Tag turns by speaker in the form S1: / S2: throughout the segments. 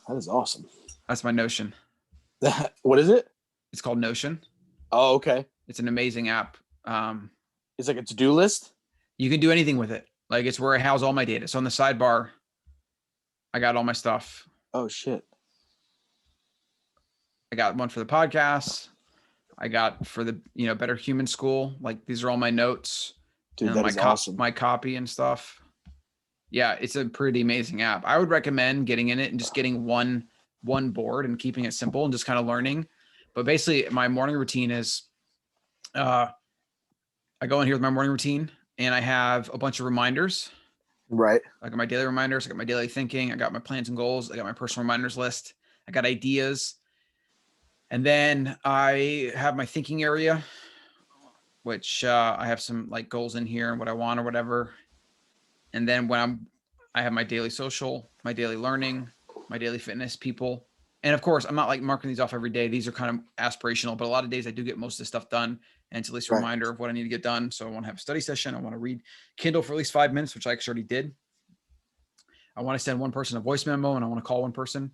S1: That is awesome.
S2: That's my Notion.
S1: What is it?
S2: It's called Notion.
S1: Oh, okay.
S2: It's an amazing app.
S1: It's like a to-do list.
S2: You can do anything with it. Like it's where I house all my data. So on the sidebar, I got all my stuff.
S1: Oh shit.
S2: I got one for the podcast. I got for the, Better Human School. Like these are all my notes.
S1: Dude,
S2: and
S1: that is awesome.
S2: My copy and stuff. Yeah, it's a pretty amazing app. I would recommend getting in it and just getting one board and keeping it simple and just kind of learning. But basically my morning routine is, I go in here with my morning routine and I have a bunch of reminders.
S1: Right.
S2: I got my daily reminders. I got my daily thinking. I got my plans and goals. I got my personal reminders list. I got ideas. And then I have my thinking area, which I have some like goals in here and what I want or whatever. And then I have my daily social, my daily learning, my daily fitness people. And of course, I'm not like marking these off every day. These are kind of aspirational, but a lot of days I do get most of the stuff done. And it's at least a reminder of what I need to get done. So I want to have a study session. I want to read Kindle for at least 5 minutes, which I actually already did. I want to send one person a voice memo and I want to call one person.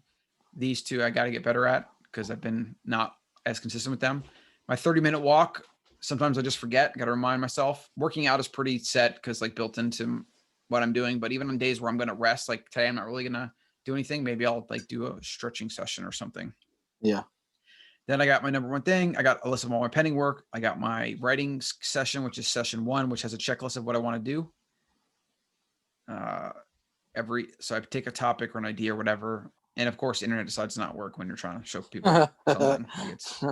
S2: These two I got to get better at because I've been not as consistent with them. My 30-minute walk, sometimes I just forget. I got to remind myself. Working out is pretty set because like built into what I'm doing. But even on days where I'm going to rest, like today, I'm not really going to do anything. Maybe I'll like do a stretching session or something.
S1: Yeah.
S2: Then I got my number one thing. I got a list of all my pending work. I got my writing session, which is session 1, which has a checklist of what I want to do. So I take a topic or an idea or whatever. And of course, the internet decides to not work when you're trying to show people something. It's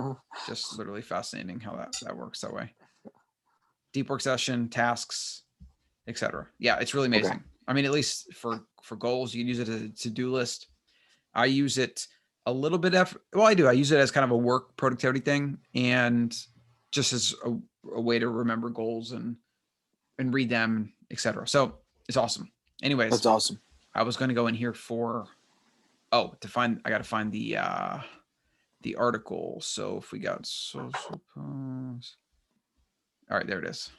S2: just literally fascinating how that works that way. Deep work session, tasks, etc. Yeah, it's really amazing. Okay. I mean, at least for goals, you can use it as a to-do list. I use it a little bit I do. I use it as kind of a work productivity thing and just as a way to remember goals and read them, etc. So it's awesome. Anyways,
S1: that's awesome.
S2: I was going to go in here I got to find the article. So if we got social posts, all right, there it is.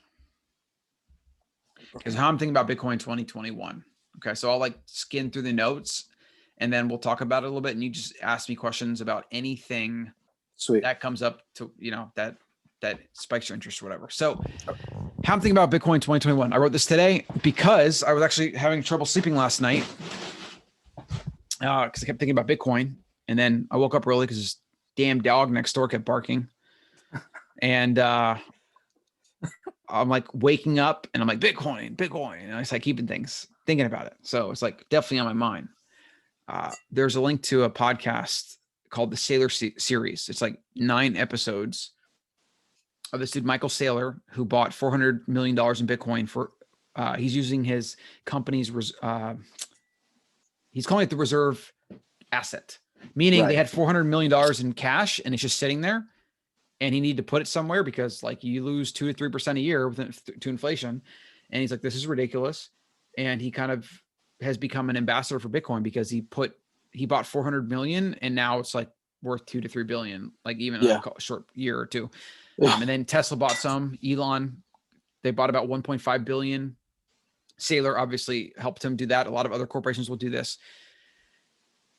S2: Because how I'm thinking about Bitcoin 2021. Okay. So I'll like skin through the notes and then we'll talk about it a little bit. And you just ask me questions about anything that comes up to, that spikes your interest or whatever. So how I'm thinking about Bitcoin 2021. I wrote this today because I was actually having trouble sleeping last night. Because I kept thinking about Bitcoin, and then I woke up early because this damn dog next door kept barking, and I'm like waking up, and I'm like Bitcoin, and I start thinking about it. So it's like definitely on my mind. There's a link to a podcast called the Saylor series. It's like 9 episodes of this dude Michael Saylor who bought $400 million in Bitcoin for. He's using his company's. He's calling it the reserve asset, meaning they had $400 million in cash and it's just sitting there and he needed to put it somewhere because like you lose 2 to 3% a year to inflation. And he's like, this is ridiculous. And he kind of has become an ambassador for Bitcoin because he bought 400 million and now it's like worth 2 to 3 billion, like even in a short year or two. And then Tesla bought some. Elon, they bought about 1.5 billion. Saylor obviously helped him do that. A lot of other corporations will do this.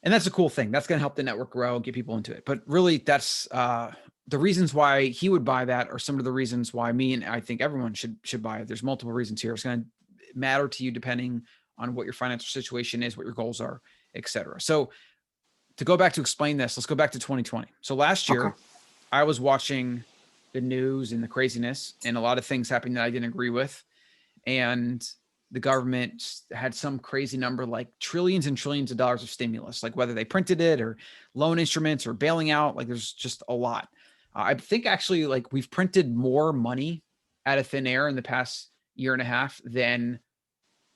S2: And that's a cool thing. That's going to help the network grow and get people into it. But really, that's the reasons why he would buy that are some of the reasons why me and I think everyone should buy it. There's multiple reasons here. It's going to matter to you depending on what your financial situation is, what your goals are, etc. So to go back to explain this, let's go back to 2020. So last year, I was watching the news and the craziness and a lot of things happening that I didn't agree with. And the government had some crazy number, like trillions and trillions of dollars of stimulus, like whether they printed it or loan instruments or bailing out, like there's just a lot. I think actually like we've printed more money out of thin air in the past year and a half than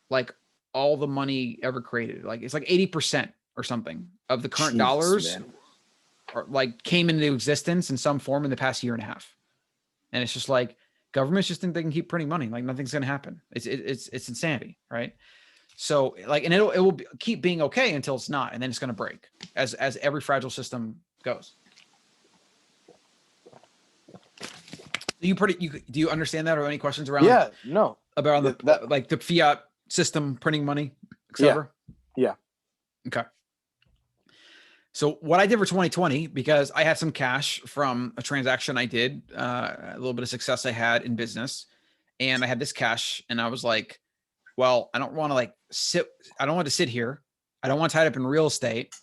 S2: like all the money ever created. Like it's like 80% or something of the current dollars or like came into existence in some form in the past year and a half. And it's just like, governments just think they can keep printing money. Like nothing's going to happen. It's insanity. Right. So like, and it will keep being okay until it's not. And then it's going to break as every fragile system goes. Do you understand that or any questions around?
S1: Yeah, no.
S2: About like the fiat system printing money, etc.
S1: Yeah.
S2: Okay. So what I did for 2020, because I had some cash from a transaction I did, a little bit of success I had in business, and I had this cash, and I was like, well, I don't want to I don't want to sit here. I don't want to tie it up in real estate.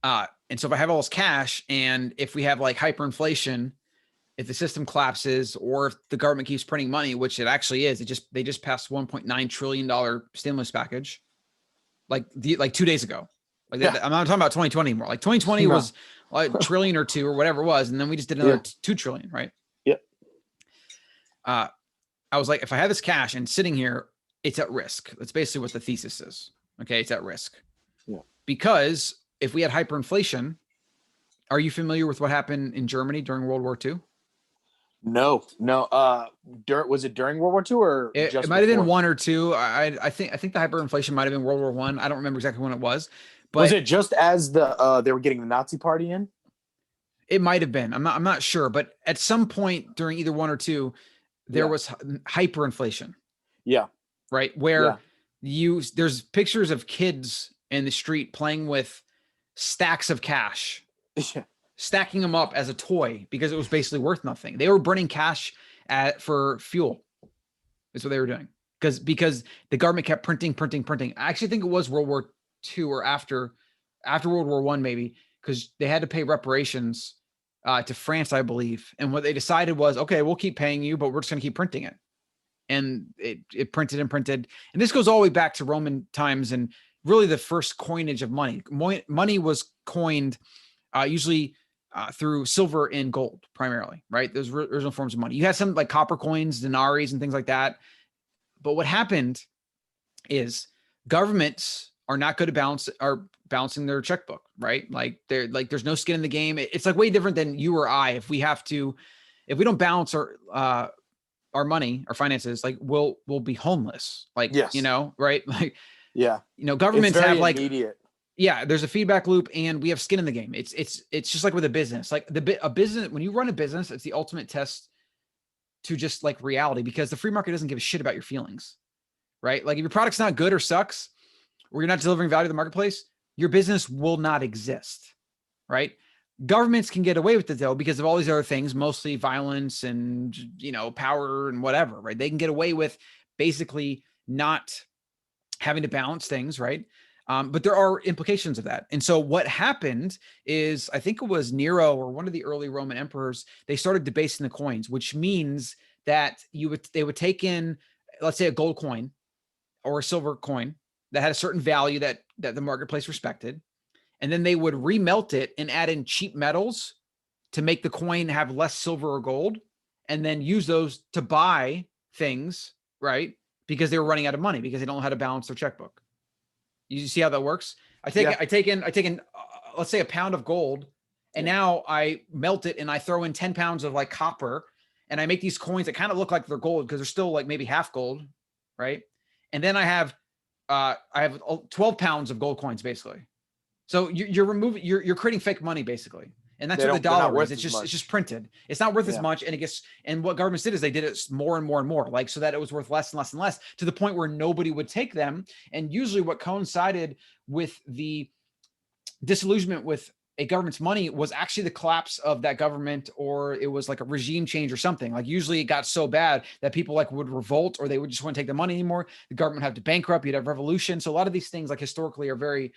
S2: And so if I have all this cash, and if we have like hyperinflation, if the system collapses, or if the government keeps printing money, which it actually is, they just passed $1.9 trillion stimulus package like 2 days ago. Like I'm not talking about 2020 anymore. Like 2020 was like a trillion or two or whatever it was, and then we just did another 2 trillion, right?
S1: Yep.
S2: I was like, if I have this cash and sitting here, it's at risk. That's basically what the thesis is. Okay, it's at risk.
S1: Yeah.
S2: Because if we had hyperinflation, are you familiar with what happened in Germany during World War II?
S1: No. Was it during World War II or
S2: it might have been one or two? I think the hyperinflation might have been World War I. I don't remember exactly when it was. But
S1: was it just as they were getting the Nazi party in?
S2: It might have been. I'm not sure. But at some point during either one or two, there was hyperinflation.
S1: Yeah.
S2: Right. Where there's pictures of kids in the street playing with stacks of cash, stacking them up as a toy because it was basically worth nothing. They were burning cash for fuel. Is what they were doing because the government kept printing. I actually think it was World War II or after World War I, maybe, because they had to pay reparations to France, I believe. And what they decided was, okay, we'll keep paying you, but we're just going to keep printing it. And it printed and printed. And this goes all the way back to Roman times and really the first coinage of money. Money was coined usually through silver and gold primarily, right? Those original forms of money. You had some like copper coins, denarii, and things like that. But what happened is governments are not good at balancing their checkbook, right? Like there's no skin in the game. It's like way different than you or I. If we don't balance our money, our finances, like we'll be homeless. Like, right? Like, governments have like
S1: immediate.
S2: Yeah, there's a feedback loop and we have skin in the game. It's just like with a business. Like a business, when you run a business, it's the ultimate test to just like reality, because the free market doesn't give a shit about your feelings, right? Like if your product's not good or sucks, or you're not delivering value to the marketplace, your business will not exist, right? Governments can get away with it though, because of all these other things, mostly violence and, power and whatever, right? They can get away with basically not having to balance things, right? But there are implications of that. And so what happened is, I think it was Nero or one of the early Roman emperors, they started debasing the coins, which means that they would take in, let's say, a gold coin or a silver coin that had a certain value that the marketplace respected. And then they would remelt it and add in cheap metals to make the coin have less silver or gold, and then use those to buy things, right? Because they were running out of money because they don't know how to balance their checkbook. You see how that works? I take in, let's say, a pound of gold, and now I melt it and I throw in 10 pounds of like copper, and I make these coins that kind of look like they're gold because they're still like maybe half gold, right? And then I have 12 pounds of gold coins basically. So you're creating fake money basically. And that's what the dollar is. It's just printed. It's not worth as much. And what governments did is they did it more and more and more, like, so that it was worth less and less and less, to the point where nobody would take them. And usually what coincided with the disillusionment with a government's money was actually the collapse of that government, or it was like a regime change or something. Like usually it got so bad that people like would revolt, or they would just want to take the money anymore. The government would have to bankrupt. You'd have revolution. So a lot of these things, like historically, are very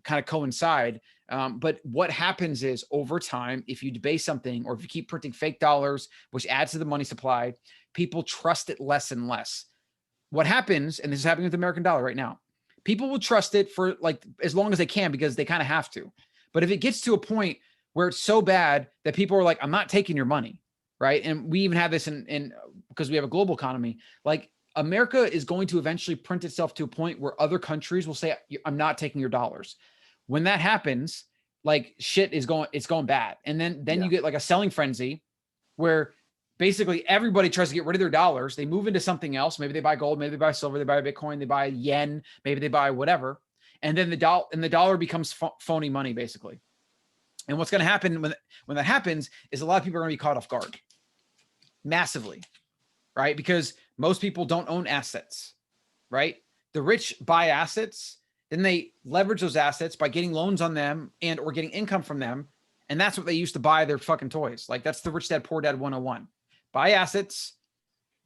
S2: kind of coincide. But what happens is, over time, if you debase something, or if you keep printing fake dollars, which adds to the money supply, people trust it less and less. What happens, and this is happening with the American dollar right now, people will trust it for like as long as they can because they kind of have to. But if it gets to a point where it's so bad that people are like, I'm not taking your money, right? And we even have this in because we have a global economy, like America is going to eventually print itself to a point where other countries will say, I'm not taking your dollars. When that happens, like it's going bad. And then you get like a selling frenzy where basically everybody tries to get rid of their dollars. They move into something else. Maybe they buy gold, maybe they buy silver, they buy Bitcoin, they buy yen, maybe they buy whatever. And then the dollar becomes phony money basically. And what's going to happen when that happens is a lot of people are going to be caught off guard massively, right? Because most people don't own assets, right? The rich buy assets Then they leverage those assets by getting loans on them and or getting income from them. And that's what they used to buy their fucking toys. Like that's the Rich Dad Poor Dad 101. Buy assets,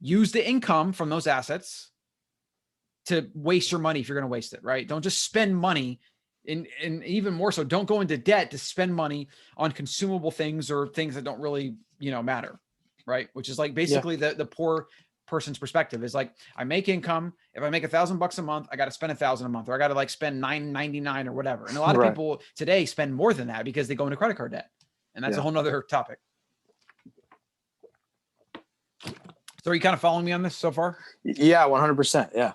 S2: use the income from those assets to waste your money if you're going to waste it, right? Don't just spend money. And even more so, don't go into debt to spend money on consumable things or things that don't really, matter, right? Which is like basically the poor person's perspective is like, I make income. If I make $1,000 a month, I got to spend 1,000 a month, or I got to like spend $9.99 or whatever. And a lot of people today spend more than that because they go into credit card debt. And that's a whole nother topic. So are you kind of following me on this so far?
S1: Yeah, 100%. Yeah.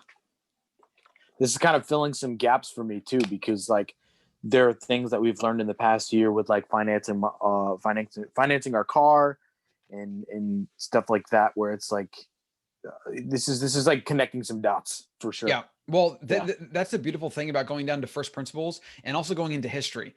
S1: This is kind of filling some gaps for me too, because like there are things that we've learned in the past year with like financing our car and stuff like that, where it's like, this is like connecting some dots for sure.
S2: Yeah. Well, that's the beautiful thing about going down to first principles and also going into history.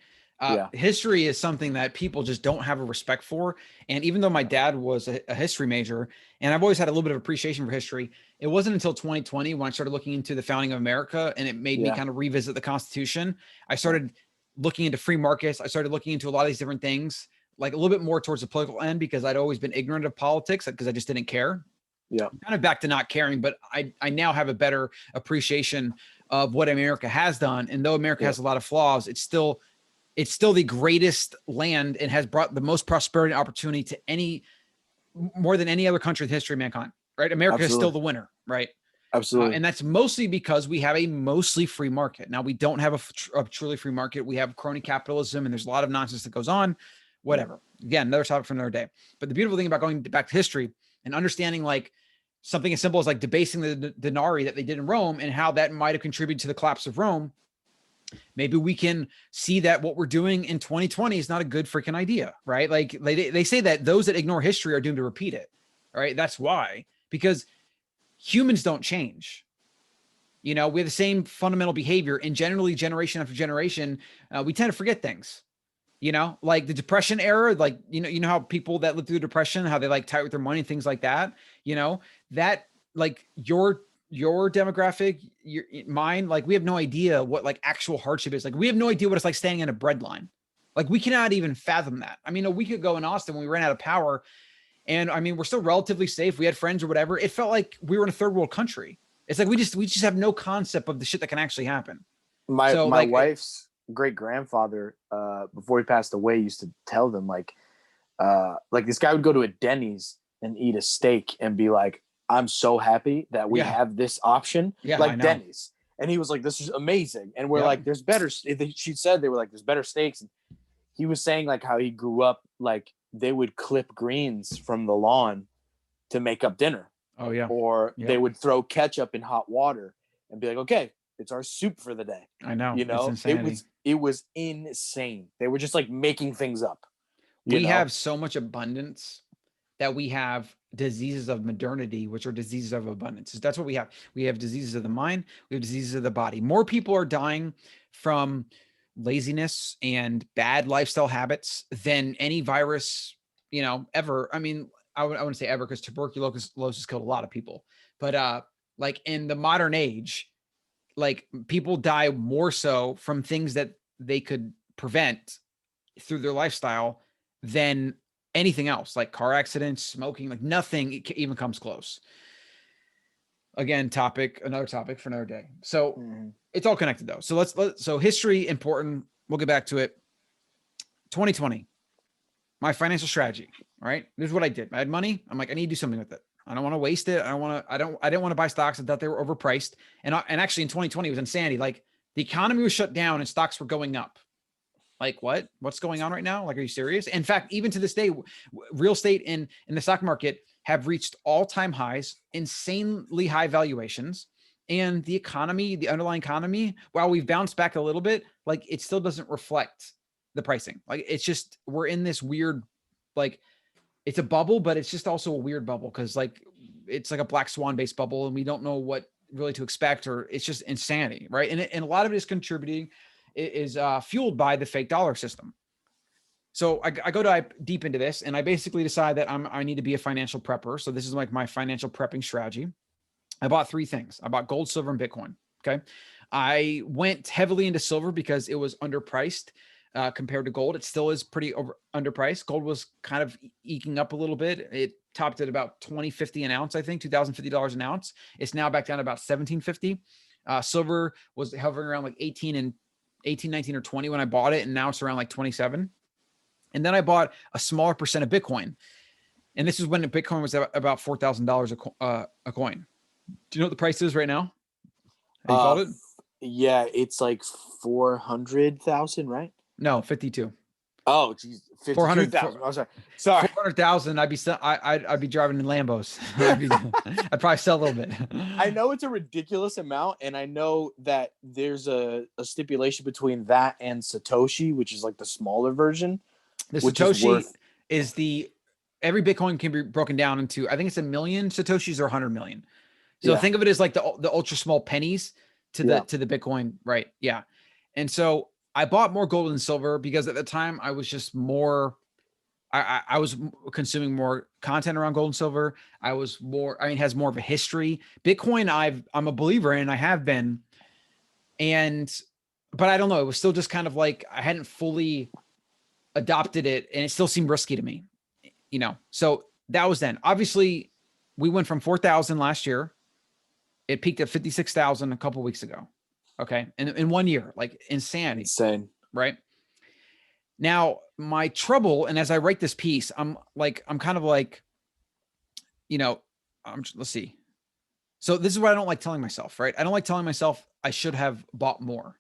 S2: History is something that people just don't have a respect for. And even though my dad was a history major, and I've always had a little bit of appreciation for history, it wasn't until 2020 when I started looking into the founding of America, and it made me kind of revisit the Constitution. I started looking into free markets. I started looking into a lot of these different things, like a little bit more towards the political end, because I'd always been ignorant of politics because I just didn't care. Yeah. Kind of back to not caring, but I now have a better appreciation of what America has done. And though America has a lot of flaws, it's still the greatest land and has brought the most prosperity and opportunity to more than any other country in the history of mankind, right? America is still the winner, right?
S1: Absolutely.
S2: And that's mostly because we have a mostly free market. Now we don't have a truly free market. We have crony capitalism, and there's a lot of nonsense that goes on, whatever. Again, another topic for another day. But the beautiful thing about going back to history and understanding like something as simple as like debasing the denarii that they did in Rome and how that might have contributed to the collapse of Rome. Maybe we can see that what we're doing in 2020 is not a good freaking idea, right? Like they say that those that ignore history are doomed to repeat it, right? That's why, because humans don't change. We have the same fundamental behavior, and generally generation after generation, we tend to forget things. Like the Depression era, like, you know how people that lived through the Depression, how they like tight with their money and things like that, that like your demographic, mine, like we have no idea what like actual hardship is. Like we have no idea what it's like standing in a bread line. Like we cannot even fathom that. I mean, a week ago in Austin, when we ran out of power, and I mean, we're still relatively safe. We had friends or whatever. It felt like we were in a third world country. It's like, we just have no concept of the shit that can actually happen.
S1: My wife's great grandfather, before he passed away, used to tell them like this guy would go to a Denny's and eat a steak and be like, I'm so happy that we have this option, like Denny's. And he was like, this is amazing. And we're like, there's better. She said they were like, there's better steaks. And he was saying like how he grew up, like they would clip greens from the lawn to make up dinner.
S2: Oh yeah.
S1: Or they would throw ketchup in hot water and be like, okay, it's our soup for the day.
S2: I know.
S1: It was insane. They were just like making things up.
S2: We have so much abundance that we have diseases of modernity, which are diseases of abundance. That's what we have. We have diseases of the mind. We have diseases of the body. More people are dying from laziness and bad lifestyle habits than any virus, ever. I mean, I wouldn't say ever, because tuberculosis killed a lot of people. But like in the modern age, like people die more so from things that they could prevent through their lifestyle than anything else, like car accidents, smoking, like nothing even comes close. Again, another topic for another day. So it's all connected though. So so history, important. We'll get back to it. 2020, my financial strategy. All right. This is what I did. I had money. I'm like, I need to do something with it. I don't want to waste it. I didn't want to buy stocks. I thought they were overpriced. And actually in 2020, it was insanity. Like the economy was shut down and stocks were going up. Like what's going on right now? Like, are you serious? In fact, even to this day, real estate in the stock market have reached all-time highs, insanely high valuations. And the economy, the underlying economy, while we've bounced back a little bit, like it still doesn't reflect the pricing. Like it's just, we're in this weird, like it's a bubble, but it's just also a weird bubble. Cause like, it's like a black swan based bubble and we don't know what really to expect, or it's just insanity. Right. And a lot of it is contributing, is fueled by the fake dollar system. So I go dive deep into this, and I basically decide that I need to be a financial prepper. So this is like my financial prepping strategy. I bought 3 things. I bought gold, silver, and Bitcoin. Okay. I went heavily into silver because it was underpriced compared to gold. It still is pretty underpriced. Gold was kind of eking up a little bit. It topped at about $20.50 an ounce, I think, $2,050 an ounce. It's now back down to about $17.50. Silver was hovering around like 18, 19, or 20 when I bought it, and now it's around like 27. And then I bought a smaller percent of Bitcoin. And this is when Bitcoin was about $4,000 a coin. Do you know what the price is right now? Have you followed it?
S1: Yeah, it's like 400,000, right?
S2: No, 52.
S1: Oh, geez, 52,000. Oh, sorry.
S2: 400,000. I'd be driving in Lambos. I'd probably sell a little bit.
S1: I know it's a ridiculous amount, and I know that there's a stipulation between that and Satoshi, which is like the smaller version.
S2: The Satoshi is every Bitcoin can be broken down into, I think it's 1 million Satoshis or 100 million. So think of it as like the ultra small pennies to the Bitcoin, right? Yeah. And so I bought more gold and silver because at the time I was just more, I was consuming more content around gold and silver. It has more of a history. Bitcoin, I'm a believer in, I have been. But I don't know. It was still just kind of like, I hadn't fully adopted it and it still seemed risky to me, So that was then. Obviously we went from 4,000 last year. It peaked at 56,000 a couple of weeks ago. Okay. In 1 year, like insanity.
S1: Insane.
S2: Right. Now my trouble, and as I write this piece, I'm kind of like, let's see. So this is what I don't like telling myself, right? I don't like telling myself I should have bought more.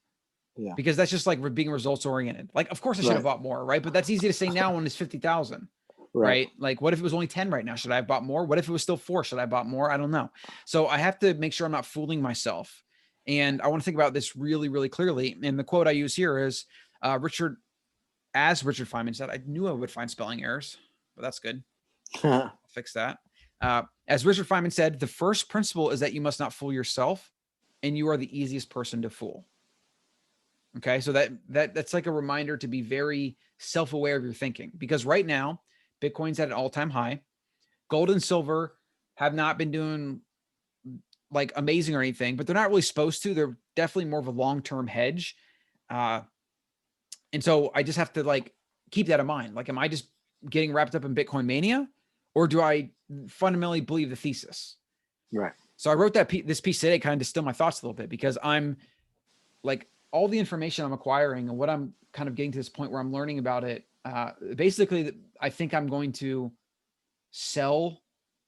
S2: Yeah. Because that's just like being results oriented. Like, of course I should have bought more. Right. But that's easy to say now when it's 50,000. Right. Like, what if it was only 10 right now? Should I have bought more? What if it was still 4? Should I have bought more? I don't know. So I have to make sure I'm not fooling myself. And I want to think about this really, really clearly. And the quote I use here is Richard Feynman said, I knew I would find spelling errors, but that's good. I'll fix that. As Richard Feynman said, the first principle is that you must not fool yourself, and you are the easiest person to fool. Okay. So that's like a reminder to be very self-aware of your thinking, because right now, Bitcoin's at an all-time high. Gold and silver have not been doing like amazing or anything, but they're not really supposed to. They're definitely more of a long-term hedge. And so I just have to like keep that in mind. Like, am I just getting wrapped up in Bitcoin mania, or do I fundamentally believe the thesis?
S1: Right.
S2: So I wrote this piece today, kind of distill my thoughts a little bit, because I'm like, all the information I'm acquiring and what I'm kind of getting to this point where I'm learning about it. Basically, I think I'm going to sell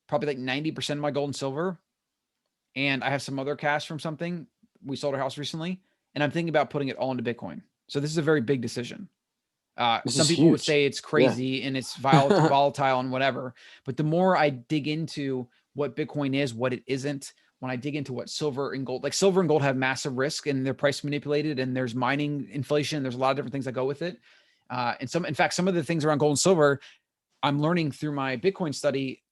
S2: probably like 90% of my gold and silver. And I have some other cash from something. We sold our house recently, and I'm thinking about putting it all into Bitcoin. So this is a very big decision. Some people would say it's crazy and it's volatile and whatever. But the more I dig into what Bitcoin is, what it isn't, when I dig into what silver and gold, like silver and gold have massive risk and they're price manipulated, and there's mining inflation. There's a lot of different things that go with it. In fact, some of the things around gold and silver, I'm learning through my Bitcoin study.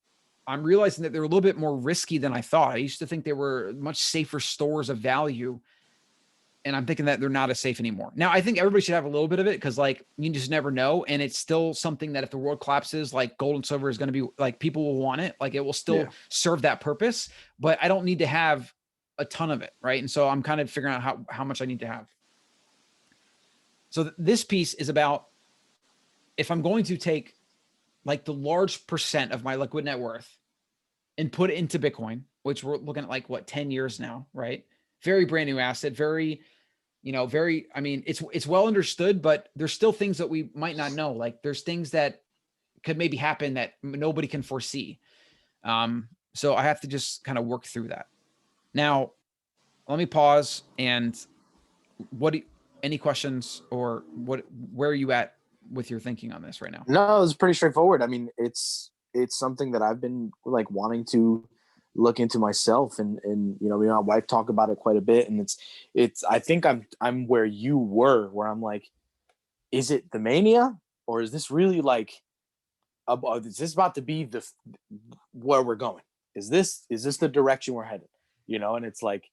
S2: I'm realizing that they're a little bit more risky than I thought. I used to think they were much safer stores of value, and I'm thinking that they're not as safe anymore. Now, I think everybody should have a little bit of it, because like, you just never know. And it's still something that if the world collapses, like gold and silver is going to be like, people will want it. Like, it will still serve that purpose, but I don't need to have a ton of it. Right. And so I'm kind of figuring out how much I need to have. So this piece is about, if I'm going to take like the large percent of my liquid net worth and put it into Bitcoin, which we're looking at like 10 years now, right? Very brand new asset, very, I mean, it's well understood, but there's still things that we might not know. Like, there's things that could maybe happen that nobody can foresee. So I have to just kind of work through that. Now, let me pause. And any questions, or where are you at with your thinking on this right now?
S1: No, it's pretty straightforward. I mean, it's something that I've been like wanting to look into myself, and me and my wife talk about it quite a bit. And I think I'm where you were, where I'm like, is it the mania, or is this really like, is this about to be where we're going? Is this the direction we're headed? And it's like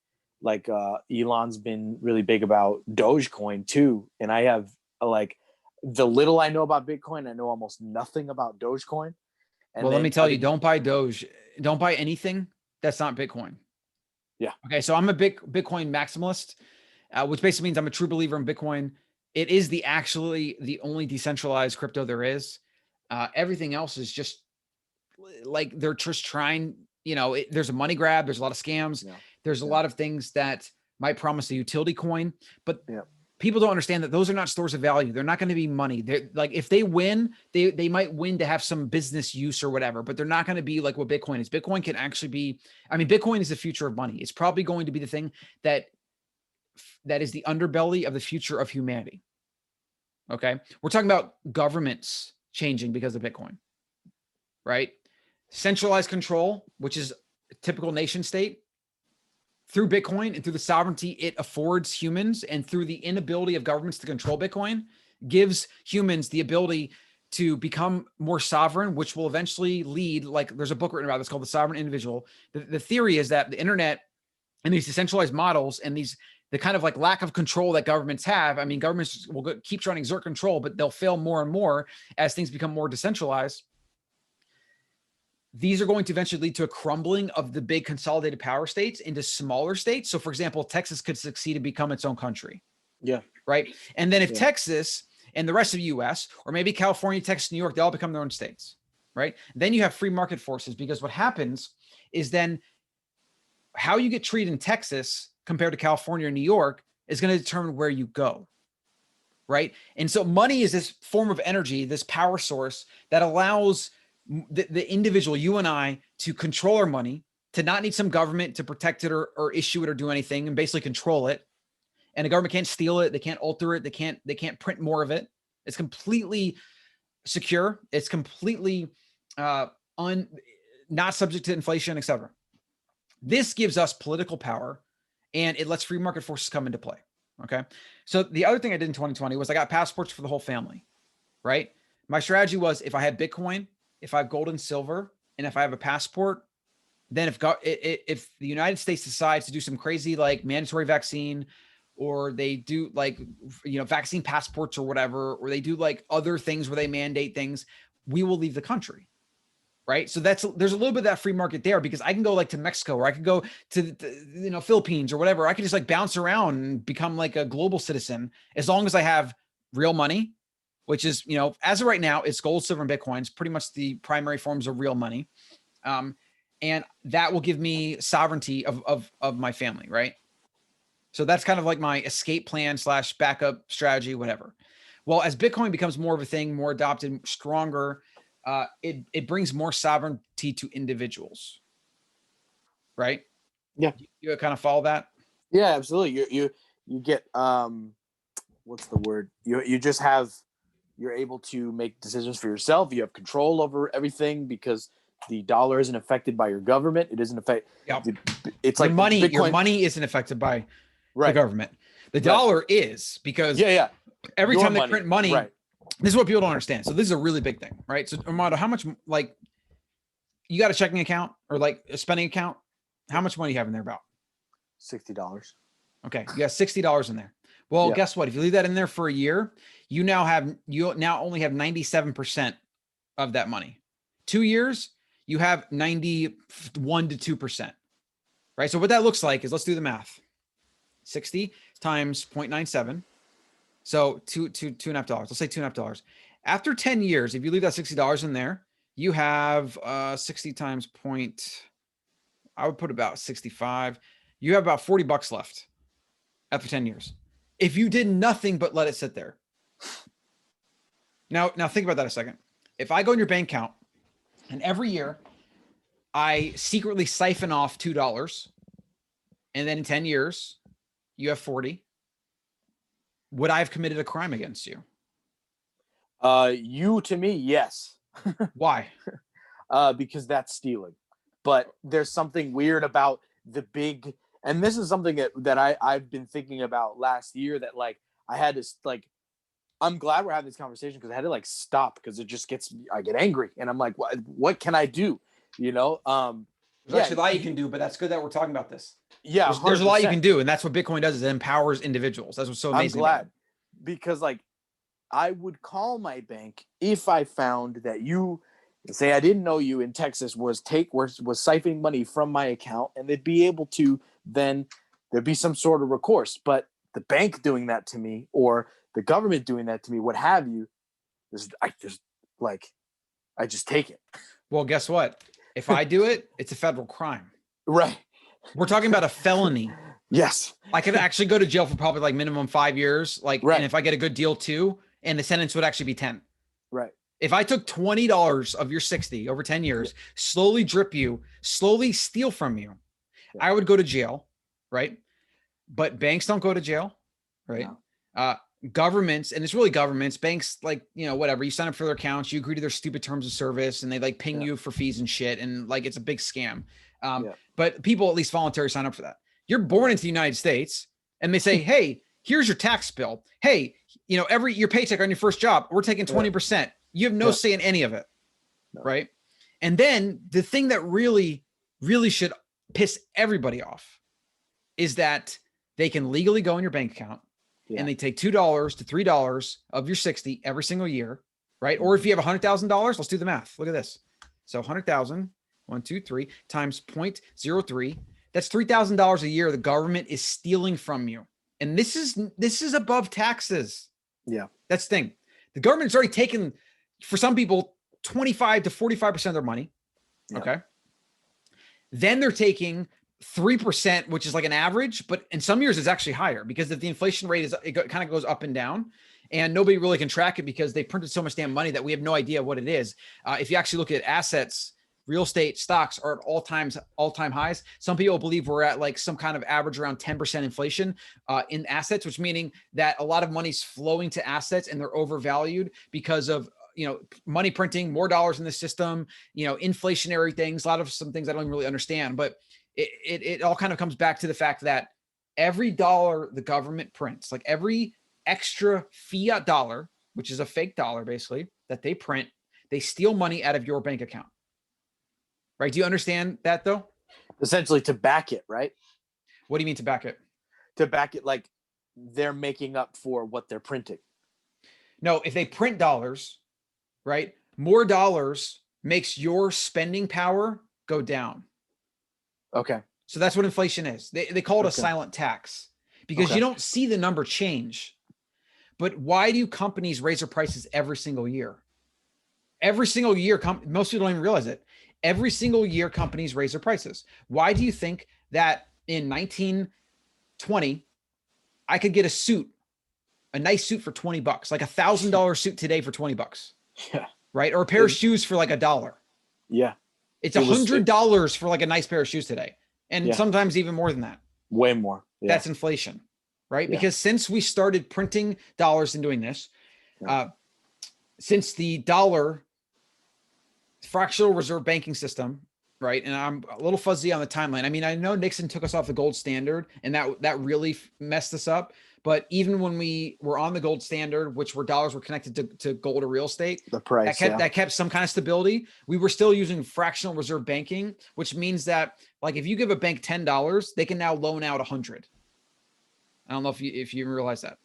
S1: Elon's been really big about Dogecoin too. And I have like, the little I know about Bitcoin, I know almost nothing about Dogecoin.
S2: And let me tell you, don't buy Doge. Don't buy anything that's not Bitcoin.
S1: Yeah.
S2: Okay. So I'm a big Bitcoin maximalist, which basically means I'm a true believer in Bitcoin. It is actually the only decentralized crypto there is. Everything else is just like they're just trying, there's a money grab. There's a lot of scams.
S1: Yeah.
S2: There's a lot of things that might promise a utility coin, but
S1: Yeah.
S2: people don't understand that those are not stores of value. They're not going to be money. They're like, if they win, they might win to have some business use or whatever, but they're not going to be like what Bitcoin is. Bitcoin can actually be, Bitcoin is the future of money. It's probably going to be the thing that is the underbelly of the future of humanity. Okay. We're talking about governments changing because of Bitcoin, right? Centralized control, which is a typical nation state, through Bitcoin and through the sovereignty it affords humans, and through the inability of governments to control Bitcoin, gives humans the ability to become more sovereign, which will eventually lead, like there's a book written about this called The Sovereign Individual. The theory is that the internet and these decentralized models and the kind of like lack of control that governments have. Governments will keep trying to exert control, but they'll fail more and more as things become more decentralized. These are going to eventually lead to a crumbling of the big consolidated power states into smaller states. So for example, Texas could succeed and become its own country.
S1: Yeah.
S2: Right. And then if Texas and the rest of the US, or maybe California, Texas, New York, they all become their own states. Right. Then you have free market forces, because what happens is then how you get treated in Texas compared to California or New York is going to determine where you go. Right. And so money is this form of energy, this power source that allows the individual, you and I, to control our money, to not need some government to protect it or issue it or do anything, and basically control it. And the government can't steal it. They can't alter it. They can't print more of it. It's completely secure. It's completely not subject to inflation, etc. This gives us political power, and it lets free market forces come into play. Okay. So the other thing I did in 2020 was I got passports for the whole family, right? My strategy was, if I had Bitcoin, if I have gold and silver, and if I have a passport, then if the United States decides to do some crazy like mandatory vaccine, or they do like, vaccine passports or whatever, or they do like other things where they mandate things, we will leave the country. Right. So there's a little bit of that free market there, because I can go like to Mexico, or I could go to the Philippines or whatever. I could just like bounce around and become like a global citizen, as long as I have real money, which is, as of right now, it's gold, silver, and Bitcoin. It's pretty much the primary forms of real money. And that will give me sovereignty of my family. Right. So that's kind of like my escape plan / backup strategy, whatever. Well, as Bitcoin becomes more of a thing, more adopted, stronger, it brings more sovereignty to individuals. Right.
S1: Yeah.
S2: You kind of follow that?
S1: Yeah, absolutely. You get, what's the word? You're able to make decisions for yourself. You have control over everything, because the dollar isn't affected by your government. It isn't affected.
S2: Yep.
S1: It's like Bitcoin.
S2: Your money isn't affected by the government. The dollar is, because every time they print money, this is what people don't understand. So this is a really big thing, right? So Armando, how much, like, you got a checking account or like a spending account? How much money do you have in there about?
S1: $60.
S2: Okay. You got $60 in there. Well, guess what? If you leave that in there for a year, you now only have 97% of that money. 2 years, you have 91 to 2%. Right? So what that looks like is, let's do the math. 60 times 0.97. So $2.5. Let's say $2.5. After 10 years, if you leave that $60 in there, you have 60 times point. I would put about 65. You have about $40 left after 10 years. If you did nothing but let it sit there. Now think about that a second. If I go in your bank account and every year I secretly siphon off $2, and then in 10 years you have 40, would I have committed a crime against you?
S1: To me, yes.
S2: Why?
S1: Because that's stealing. But there's something weird about the big, and this is something that I've been thinking about last year, that like I had to like, I'm glad we're having this conversation, because I had to like stop, because I get angry, and I'm like, what can I do? There's
S2: actually a lot you can do, but that's good that we're talking about this.
S1: Yeah,
S2: there's a lot you can do, and that's what Bitcoin does, is it empowers individuals. That's what's so amazing.
S1: I'm glad, because like I would call my bank if I found that you, say I didn't know you in Texas, was siphoning money from my account, and they'd be able to then there'd be some sort of recourse. But the bank doing that to me, or the government doing that to me, what have you, I just take it.
S2: Well, guess what? If I do it, it's a federal crime.
S1: Right.
S2: We're talking about a felony.
S1: Yes.
S2: I could actually go to jail for probably like minimum 5 years. Like,
S1: right.
S2: And if I get a good deal too, and the sentence would actually be 10.
S1: Right.
S2: If I took $20 of your 60 over 10 years, slowly drip you, slowly steal from you, I would go to jail. Right. But banks don't go to jail. Right. No. Governments, and it's really governments, banks, like, whatever, you sign up for their accounts, you agree to their stupid terms of service, and they like ping you for fees and shit. And like, it's a big scam. But people at least voluntarily sign up for that. You're born into the United States and they say, hey, here's your tax bill. Hey, your paycheck on your first job, we're taking 20%. You have no say in any of it. No. Right. And then the thing that really, really should piss everybody off is that they can legally go in your bank account and they take $2 to $3 of your 60 every single year. Right. Or if you have $100,000, let's do the math. Look at this. So 100,000, 1, 2, 3 times 0.03. That's $3,000 a year the government is stealing from you. And this is above taxes. Yeah. That's the thing. The government's already taken, for some people, 25 to 45% of their money. Yeah. Okay. Then they're taking 3%, which is like an average, but in some years it's actually higher because if the inflation rate kind of goes up and down, and nobody really can track it because they printed so much damn money that we have no idea what it is. If you actually look at assets, real estate, stocks are at all-time highs. Some people believe we're at like some kind of average around 10% inflation in assets, which meaning that a lot of money's flowing to assets and they're overvalued because of money printing, more dollars in the system, inflationary things, some things I don't even really understand, but it all kind of comes back to the fact that every dollar the government prints, like every extra fiat dollar, which is a fake dollar basically, that they print, they steal money out of your bank account. Right? Do you understand that though?
S1: Essentially to back it, right?
S2: What do you mean to back it?
S1: To back it, like they're making up for what they're printing.
S2: No, if they print dollars, right? More dollars makes your spending power go down.
S1: Okay.
S2: So that's what inflation is. They call it a silent tax because you don't see the number change. But why do companies raise their prices every single year? Every single year, most people don't even realize it. Every single year, companies raise their prices. Why do you think that in 1920, I could get a nice suit for $20, like $1,000 suit today for $20?
S1: Yeah.
S2: Right? Or a pair of shoes for like $1.
S1: Yeah.
S2: It's $100 for like a nice pair of shoes today. And sometimes even more than that.
S1: Way more.
S2: Yeah. That's inflation, right? Yeah. Because since we started printing dollars and doing this, since the dollar fractional reserve banking system, right? And I'm a little fuzzy on the timeline. I mean, I know Nixon took us off the gold standard and that really messed us up. But even when we were on the gold standard, which were dollars were connected to gold or real estate,
S1: the price
S2: that kept some kind of stability. We were still using fractional reserve banking, which means that like if you give a bank $10, they can now loan out 100. I don't know if you even realize that.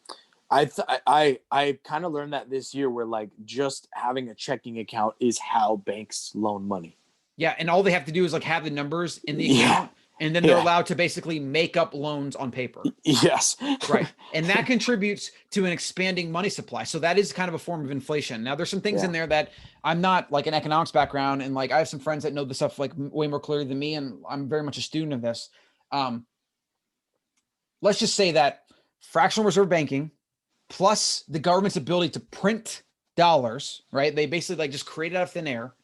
S1: I kind of learned that this year, where like just having a checking account is how banks loan money.
S2: Yeah, and all they have to do is like have the numbers in the account. And then they're allowed to basically make up loans on paper.
S1: Yes.
S2: Right. And that contributes to an expanding money supply. So that is kind of a form of inflation. Now there's some things in there that I'm not like an economics background. And like, I have some friends that know this stuff like way more clearly than me. And I'm very much a student of this. Let's just say that fractional reserve banking plus the government's ability to print dollars, right? They basically like just create it out of thin air.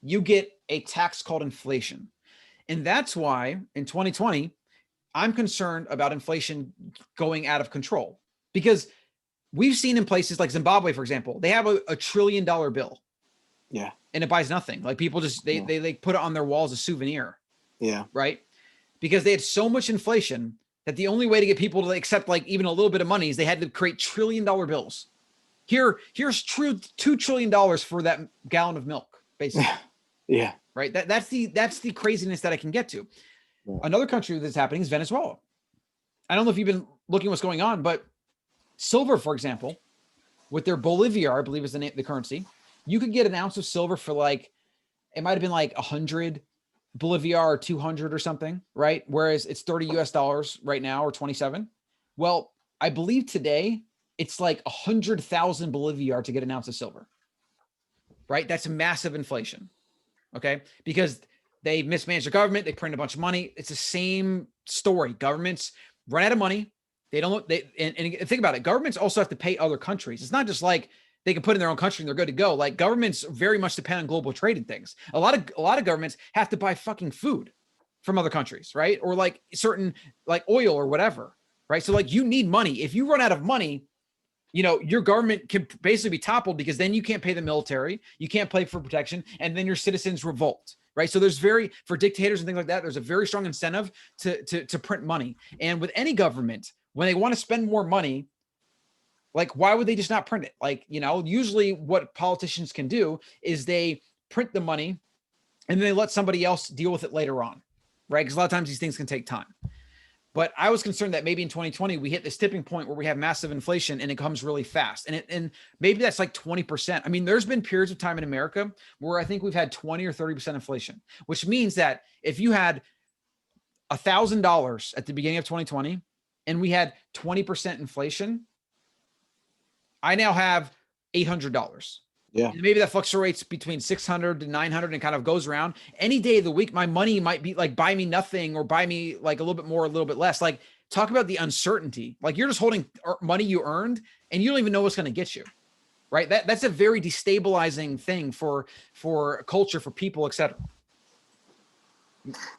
S2: You get a tax called inflation. And that's why in 2020, I'm concerned about inflation going out of control, because we've seen in places like Zimbabwe, for example, they have a $1 trillion bill.
S1: Yeah.
S2: And it buys nothing. Like people just, they put it on their walls as a souvenir.
S1: Yeah.
S2: Right. Because they had so much inflation that the only way to get people to accept like even a little bit of money is they had to create $1 trillion bills. Here's $2 trillion for that gallon of milk, basically.
S1: Yeah.
S2: Right. That's the craziness that I can get to. Yeah. Another country that's happening is Venezuela. I don't know if you've been looking what's going on, but silver, for example, with their Bolivar, I believe is the currency, you could get an ounce of silver for like, it might've been like $100 Bolivia are 200 or something, right? Whereas it's 30 US dollars right now, or 27. Well, I believe today it's like 100,000 Boliviar to get an ounce of silver, right? That's massive inflation. Okay. Because they mismanage the government. They print a bunch of money. It's the same story. Governments run out of money. They don't, and think about it. Governments also have to pay other countries. It's not just like they can put in their own country and they're good to go. Like, governments very much depend on global trade and things. A lot of governments have to buy fucking food from other countries, right? Or like certain, like oil or whatever, right? So like, you need money. If you run out of money, you know, your government can basically be toppled, because then you can't pay the military, you can't pay for protection, and then your citizens revolt, right? So there's for dictators and things like that, there's a very strong incentive to print money. And with any government, when they want to spend more money, like, why would they just not print it? Like, you know, usually what politicians can do is they print the money and then they let somebody else deal with it later on, right? Because a lot of times these things can take time. But I was concerned that maybe in 2020, we hit this tipping point where we have massive inflation and it comes really fast. And maybe that's like 20%. I mean, there's been periods of time in America where I think we've had 20 or 30% inflation, which means that if you had $1,000 at the beginning of 2020 and we had 20% inflation, I now have $800.
S1: Yeah.
S2: And maybe that fluctuates between 600 to 900 and kind of goes around. Any day of the week, my money might be like, buy me nothing or buy me like a little bit more, a little bit less. Like, talk about the uncertainty. Like, you're just holding money you earned and you don't even know what's going to get you, right? That's a very destabilizing thing for culture, for people, etc.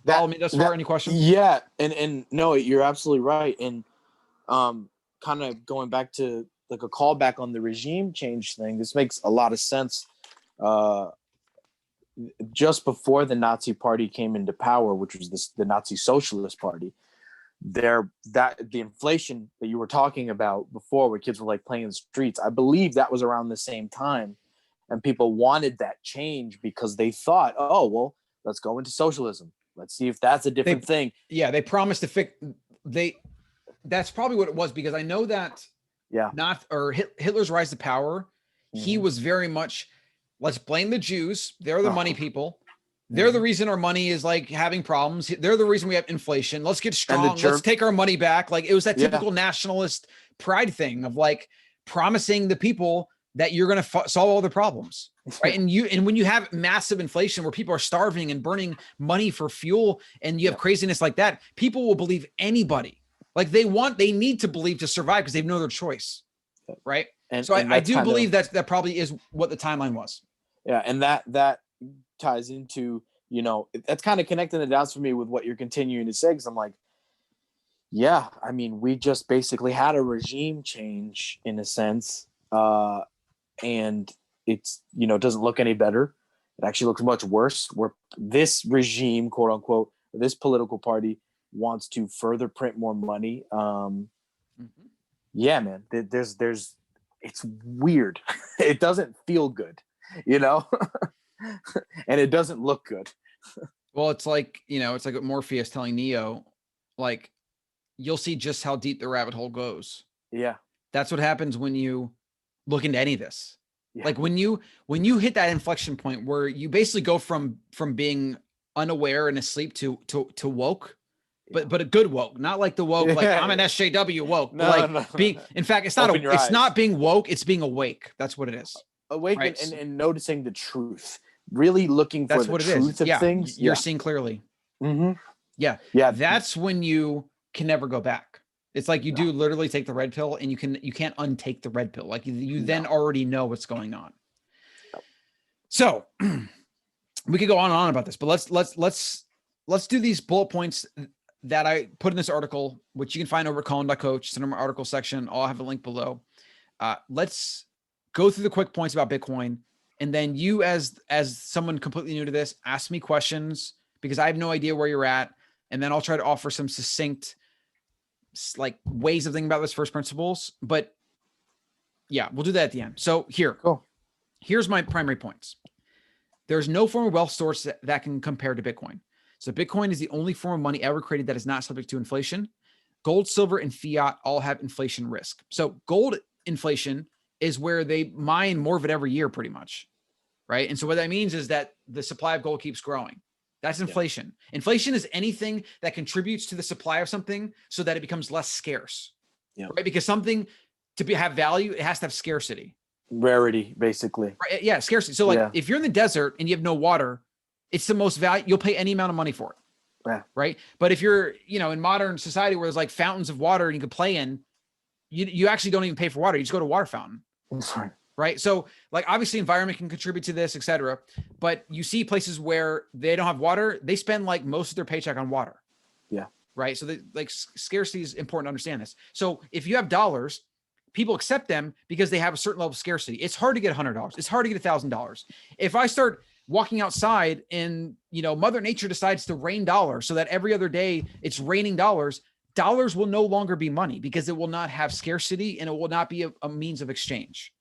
S2: Follow me thus far. Any questions?
S1: Yeah. And no, you're absolutely right. And kind of going back to like a callback on the regime change thing, this makes a lot of sense. Just before the Nazi Party came into power, which was the Nazi Socialist Party, the inflation that you were talking about before, where kids were like playing in the streets, I believe that was around the same time, and people wanted that change because they thought, oh well, let's go into socialism. Let's see if that's a different thing.
S2: Yeah, they promised to fix. That's probably what it was, because I know that.
S1: Yeah.
S2: Hitler's rise to power, he was very much, let's blame the Jews. They're the money people. They're the reason our money is like having problems. They're the reason we have inflation. Let's get strong. Let's take our money back. Like, it was that typical nationalist pride thing of like promising the people that you're going to solve all the problems, right? And when you have massive inflation where people are starving and burning money for fuel, and you have craziness like that, people will believe anybody. Like, they need to believe to survive because they have no other choice, right? And so I do believe that probably is what the timeline was.
S1: Yeah, and that ties into, you know, that's kind of connecting the dots for me with what you're continuing to say, because I'm like, yeah, I mean, we just basically had a regime change in a sense, and it's, you know, it doesn't look any better. It actually looks much worse, where this regime, quote unquote, this political party wants to further print more money. Yeah, man, there's it's weird. It doesn't feel good, you know, and it doesn't look good.
S2: Well, it's like, you know, it's like what Morpheus telling Neo, like, you'll see just how deep the rabbit hole goes.
S1: Yeah.
S2: That's what happens when you look into any of this. Yeah. Like, when you hit that inflection point where you basically go from being unaware and asleep to woke, but a good woke, not like the woke, like I'm an SJW woke. No. In fact, it's not being woke, it's being awake. That's what it is.
S1: Awake, right? and noticing the truth, really looking for the truth of things.
S2: You're seeing clearly.
S1: Mm-hmm.
S2: Yeah. That's when you can never go back. It's like you do literally take the red pill, and you can't untake the red pill. Like, you then already know what's going on. So we could go on and on about this, but let's do these bullet points that I put in this article, which you can find over at colin.coach. It's in our article section. I'll have a link below. Let's go through the quick points about Bitcoin. And then you, as someone completely new to this, ask me questions, because I have no idea where you're at. And then I'll try to offer some succinct, like, ways of thinking about this, first principles. But yeah, we'll do that at the end. So here's my primary points. There's no form of wealth source that can compare to Bitcoin. So Bitcoin is the only form of money ever created that is not subject to inflation. Gold, silver, and fiat all have inflation risk. So gold inflation is where they mine more of it every year, pretty much, right? And so what that means is that the supply of gold keeps growing. That's inflation. Yeah. Inflation is anything that contributes to the supply of something so that it becomes less scarce. Yeah. Right? Because something to have value, it has to have scarcity.
S1: Rarity, basically.
S2: Right? Yeah, scarcity. So like if you're in the desert and you have no water, it's the most value. You'll pay any amount of money for it. Yeah. Right. But if you're, in modern society where there's like fountains of water and you can play in, you actually don't even pay for water. You just go to a water fountain.
S1: That's right.
S2: Right. So like obviously environment can contribute to this, et cetera. But you see places where they don't have water, they spend like most of their paycheck on water.
S1: Yeah.
S2: Right. So scarcity is important to understand this. So if you have dollars, people accept them because they have a certain level of scarcity. It's hard to get $100. It's hard to get $1,000. If I start walking outside and, Mother Nature decides to rain dollars so that every other day it's raining dollars will no longer be money because it will not have scarcity and it will not be a means of exchange.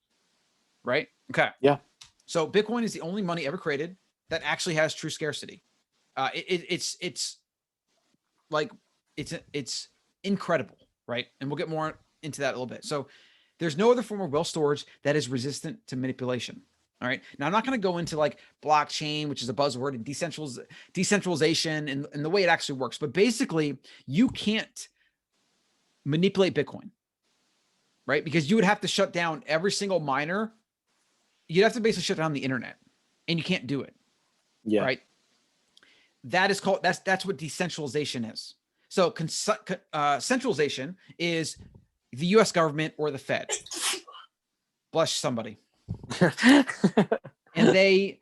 S2: Right? Okay.
S1: Yeah.
S2: So Bitcoin is the only money ever created that actually has true scarcity. It's incredible, right? And we'll get more into that a little bit. So there's no other form of wealth storage that is resistant to manipulation. All right. Now I'm not going to go into like blockchain, which is a buzzword, and decentralization and the way it actually works. But basically, you can't manipulate Bitcoin, right? Because you would have to shut down every single miner. You'd have to basically shut down the internet, and you can't do it.
S1: Yeah.
S2: Right. That is called, that's what decentralization is. So centralization is the US government or the Fed. Blush somebody. And they're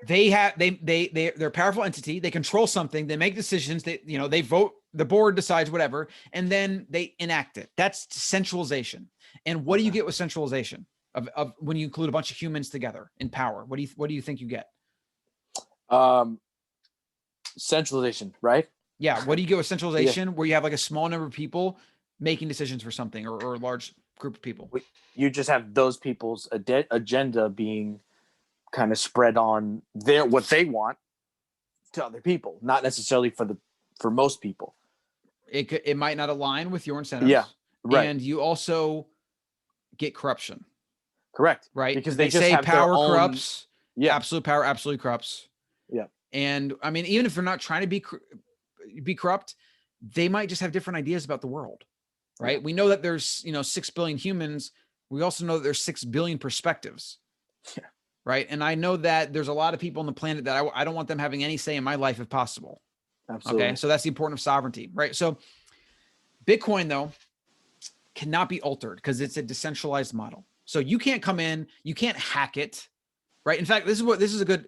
S2: a powerful entity. They control something. They make decisions. They vote. The board decides whatever, and then they enact it. That's centralization. And what do you get with centralization of when you include a bunch of humans together in power? What do you think you get?
S1: Centralization, right?
S2: Yeah. What do you get with centralization? Where you have like a small number of people making decisions for something, or a large group of people?
S1: You just have those people's agenda being kind of spread on what they want to other people, not necessarily for most people.
S2: It might not align with your incentives.
S1: Yeah, right.
S2: And you also get corruption.
S1: Correct.
S2: Right.
S1: Because
S2: they
S1: just
S2: say
S1: have
S2: power
S1: their own...
S2: corrupts.
S1: Yeah.
S2: Absolute power absolutely corrupts.
S1: Yeah.
S2: And I mean, even if they're not trying to be corrupt, they might just have different ideas about the world. Right. Yeah. We know that there's, 6 billion humans. We also know that there's 6 billion perspectives.
S1: Yeah.
S2: Right. And I know that there's a lot of people on the planet that I don't want them having any say in my life if possible.
S1: Absolutely.
S2: Okay. So that's the importance of sovereignty. Right. So Bitcoin, though, cannot be altered because it's a decentralized model. So you can't come in, you can't hack it. Right. In fact, this is a good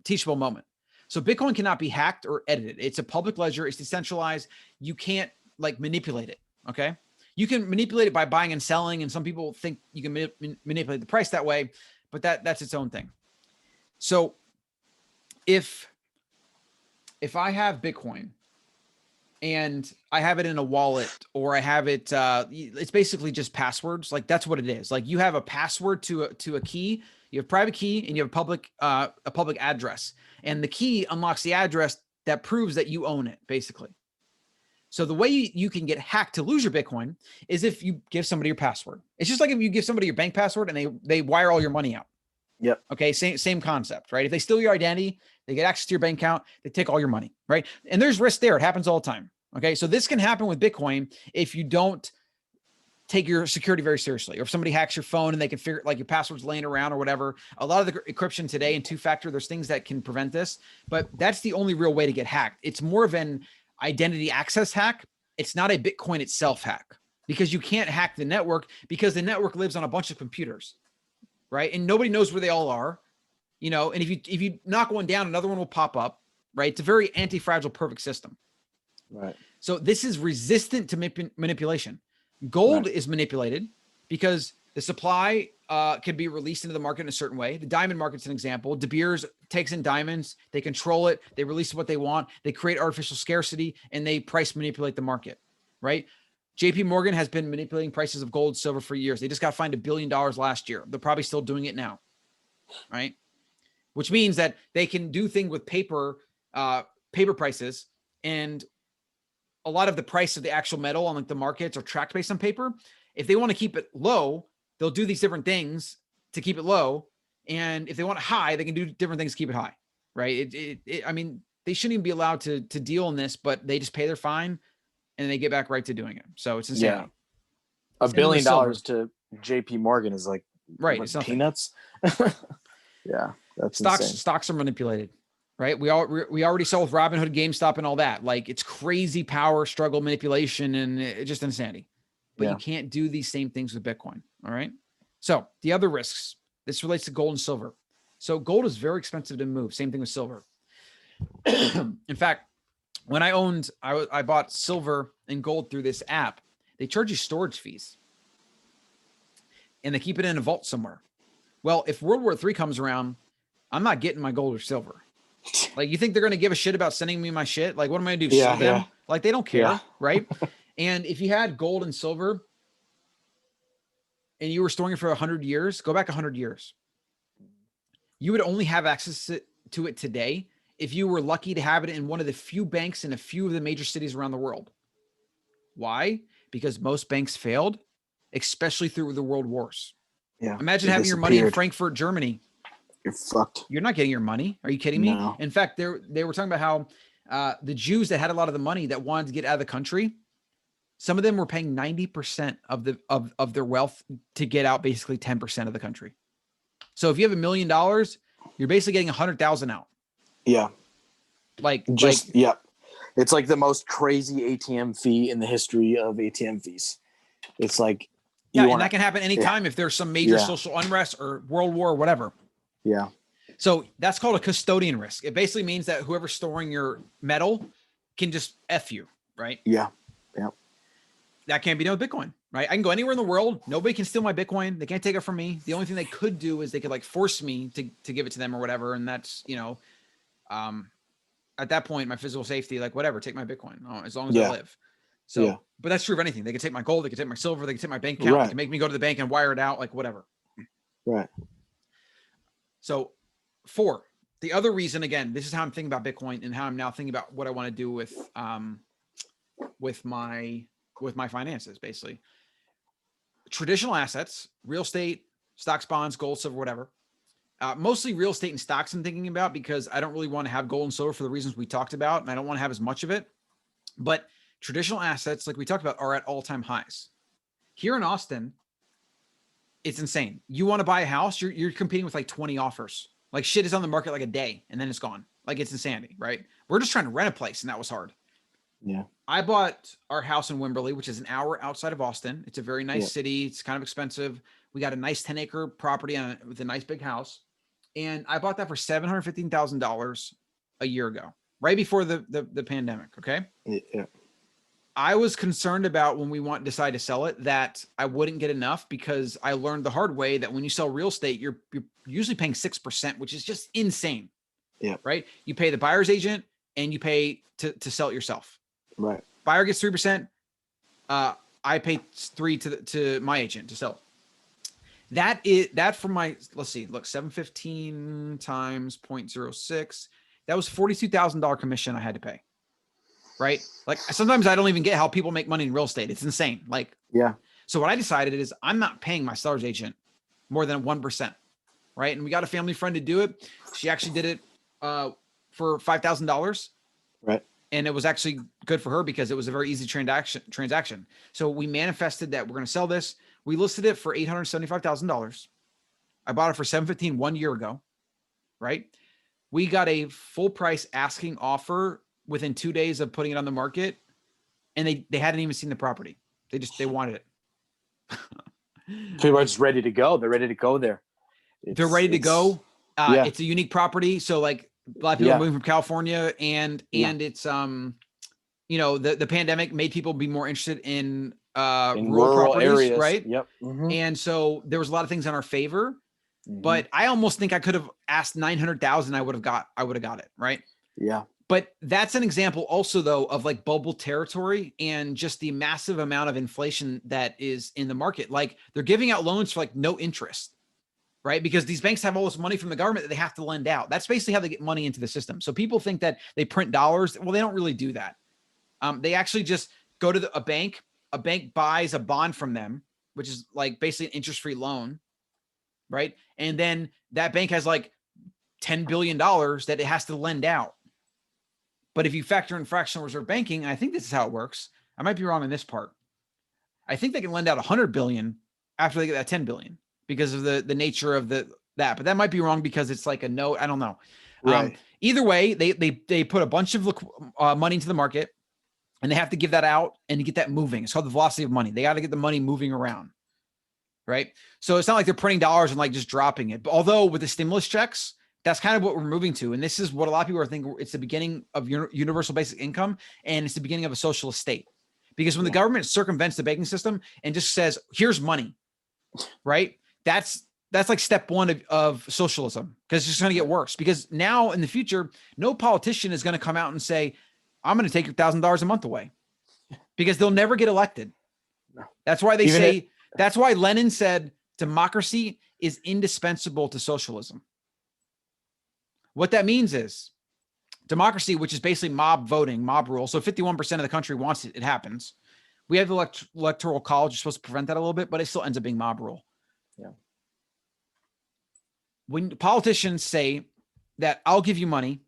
S2: teachable moment. So Bitcoin cannot be hacked or edited. It's a public ledger. It's decentralized. You can't manipulate it. Okay. You can manipulate it by buying and selling. And some people think you can manipulate the price that way, but that's its own thing. So if I have Bitcoin and I have it in a wallet, or I have it, it's basically just passwords. Like that's what it is. Like you have a password to a key. You have a private key and you have a public address, and the key unlocks the address that proves that you own it, basically. So the way you can get hacked to lose your Bitcoin is if you give somebody your password. It's just like if you give somebody your bank password and they wire all your money out.
S1: Yep.
S2: Okay. Same concept, right? If they steal your identity, they get access to your bank account, they take all your money, right? And there's risk there. It happens all the time. Okay. So this can happen with Bitcoin if you don't take your security very seriously, or if somebody hacks your phone and they can figure like your password's laying around or whatever. A lot of the encryption today and two-factor, there's things that can prevent this, but that's the only real way to get hacked. It's more of an identity access hack. It's not a Bitcoin itself hack, because you can't hack the network because the network lives on a bunch of computers, right? And nobody knows where they all are, and if you knock one down, another one will pop up, right? It's a very anti-fragile, perfect system.
S1: Right.
S2: So this is resistant to manipulation. Gold is manipulated because the supply can be released into the market in a certain way. The diamond market's an example. De Beers takes in diamonds. They control it. They release what they want. They create artificial scarcity, and they price manipulate the market, right? JP Morgan has been manipulating prices of gold, silver for years. They just got fined $1 billion last year. They're probably still doing it now, right? Which means that they can do things with paper prices, and a lot of the price of the actual metal on the markets are tracked based on paper. If they want to keep it low, they'll do these different things to keep it low. And if they want it high, they can do different things to keep it high, right? I mean, they shouldn't even be allowed to deal in this, but they just pay their fine and they get back right to doing it. So it's insanity.
S1: Yeah. $1 billion to JP Morgan is like,
S2: right.
S1: What,
S2: It's nothing.
S1: Peanuts. Yeah. That's insane.
S2: Stocks are manipulated, right? We already saw with Robinhood, GameStop, and all that. Like, it's crazy power struggle manipulation and it's just insanity. But you can't do these same things with Bitcoin. All right. So the other risks, this relates to gold and silver. So gold is very expensive to move. Same thing with silver. In fact, when I bought silver and gold through this app, they charge you storage fees and they keep it in a vault somewhere. Well, if World War III comes around, I'm not getting my gold or silver. Like, you think they're going to give a shit about sending me my shit? Like, what am I going to do? Sell them? Like, they don't care. Right. And if you had gold and silver and you were storing it for 100 years, go back 100 years. You would only have access to it today if you were lucky to have it in one of the few banks in a few of the major cities around the world. Why? Because most banks failed, especially through the world wars.
S1: Yeah.
S2: Imagine having your money in Frankfurt, Germany.
S1: You're fucked.
S2: You're not getting your money. Are you kidding me?
S1: No.
S2: In fact, they were talking about how the Jews that had a lot of the money that wanted to get out of the country, some of them were paying 90% of their wealth to get out, basically 10% of the country. So if you have $1 million, you're basically getting 100,000 out.
S1: Yeah.
S2: Yeah.
S1: It's like the most crazy ATM fee in the history of ATM fees. It's like,
S2: and that can happen anytime if there's some major social unrest or world war or whatever.
S1: Yeah.
S2: So that's called a custodian risk. It basically means that whoever's storing your metal can just F you, right?
S1: Yeah. Yeah.
S2: That can't be done with Bitcoin, right? I can go anywhere in the world. Nobody can steal my Bitcoin. They can't take it from me. The only thing they could do is they could like force me to give it to them or whatever. And that's, at that point, my physical safety, like whatever, take my Bitcoin as long as I live. So, but that's true of anything. They can take my gold. They can take my silver. They can take my bank account. They can make me go to the bank and wire it out, like whatever.
S1: Right.
S2: So 4, the other reason, again, this is how I'm thinking about Bitcoin and how I'm now thinking about what I want to do with my finances, basically. Traditional assets, real estate, stocks, bonds, gold, silver, whatever. Mostly real estate and stocks I'm thinking about because I don't really want to have gold and silver for the reasons we talked about, and I don't want to have as much of it. But traditional assets, like we talked about, are at all-time highs. Here in Austin, it's insane. You want to buy a house, you're competing with like 20 offers. Like, shit is on the market like a day and then it's gone. Like, it's insanity, right? We're just trying to rent a place and that was hard.
S1: Yeah.
S2: I bought our house in Wimberley, which is an hour outside of Austin. It's a very nice city. It's kind of expensive. We got a nice 10-acre property with a nice big house. And I bought that for $715,000 a year ago, right before the pandemic. Okay.
S1: Yeah.
S2: I was concerned about when we decide to sell it, that I wouldn't get enough because I learned the hard way that when you sell real estate, you're usually paying 6%, which is just insane.
S1: Yeah.
S2: Right. You pay the buyer's agent and you pay to sell it yourself.
S1: Right.
S2: Buyer gets 3%. I pay 3% to my agent to sell it. That for my, let's see, look, 715 times 0.06. That was $42,000 commission I had to pay. Right. Like, sometimes I don't even get how people make money in real estate. It's insane. Like,
S1: yeah.
S2: So what I decided is I'm not paying my seller's agent more than 1%. Right. And we got a family friend to do it. She actually did it for $5,000.
S1: Right.
S2: And it was actually good for her because it was a very easy transaction. So we manifested that we're going to sell this. We listed it for $875,000. I bought it for $715,000 1 year ago. Right. We got a full price asking offer within 2 days of putting it on the market. And they hadn't even seen the property. They wanted it.
S1: People are just ready to go. They're ready to go there.
S2: They're ready to go. It's a unique property. So like a lot of people are moving from California and it's, the pandemic made people be more interested in rural areas, right?
S1: Yep. Mm-hmm.
S2: And so there was a lot of things in our favor, but I almost think I could have asked 900,000. I would have got it. Right.
S1: Yeah.
S2: But that's an example also though, of like bubble territory and just the massive amount of inflation that is in the market. Like, they're giving out loans for like no interest, right? Because these banks have all this money from the government that they have to lend out. That's basically how they get money into the system. So people think that they print dollars. Well, they don't really do that. They actually just go to a bank buys a bond from them, which is like basically an interest-free loan, right? And then that bank has like $10 billion that it has to lend out. But if you factor in fractional reserve banking, I think this is how it works. I might be wrong on this part. I think they can lend out 100 billion after they get that 10 billion because of the nature of that. But that might be wrong because it's like a note. I don't know.
S1: Right.
S2: Either way, they put a bunch of money into the market, and they have to give that out and to get that moving. It's called the velocity of money. They got to get the money moving around, right? So it's not like they're printing dollars and like just dropping it. But although with the stimulus checks, that's kind of what we're moving to. And this is what a lot of people are thinking. It's the beginning of universal basic income, and it's the beginning of a socialist state. Because when the government circumvents the banking system and just says, here's money, right? That's like step one of socialism, because it's just going to get worse. Because now in the future, no politician is going to come out and say, I'm going to take your $1,000 a month away, because they'll never get elected.
S1: No.
S2: That's why that's why Lenin said democracy is indispensable to socialism. What that means is democracy, which is basically mob voting, mob rule. So 51% of the country wants it. It happens. We have the electoral college. You're supposed to prevent that a little bit, but it still ends up being mob rule.
S1: Yeah.
S2: When politicians say that I'll give you money,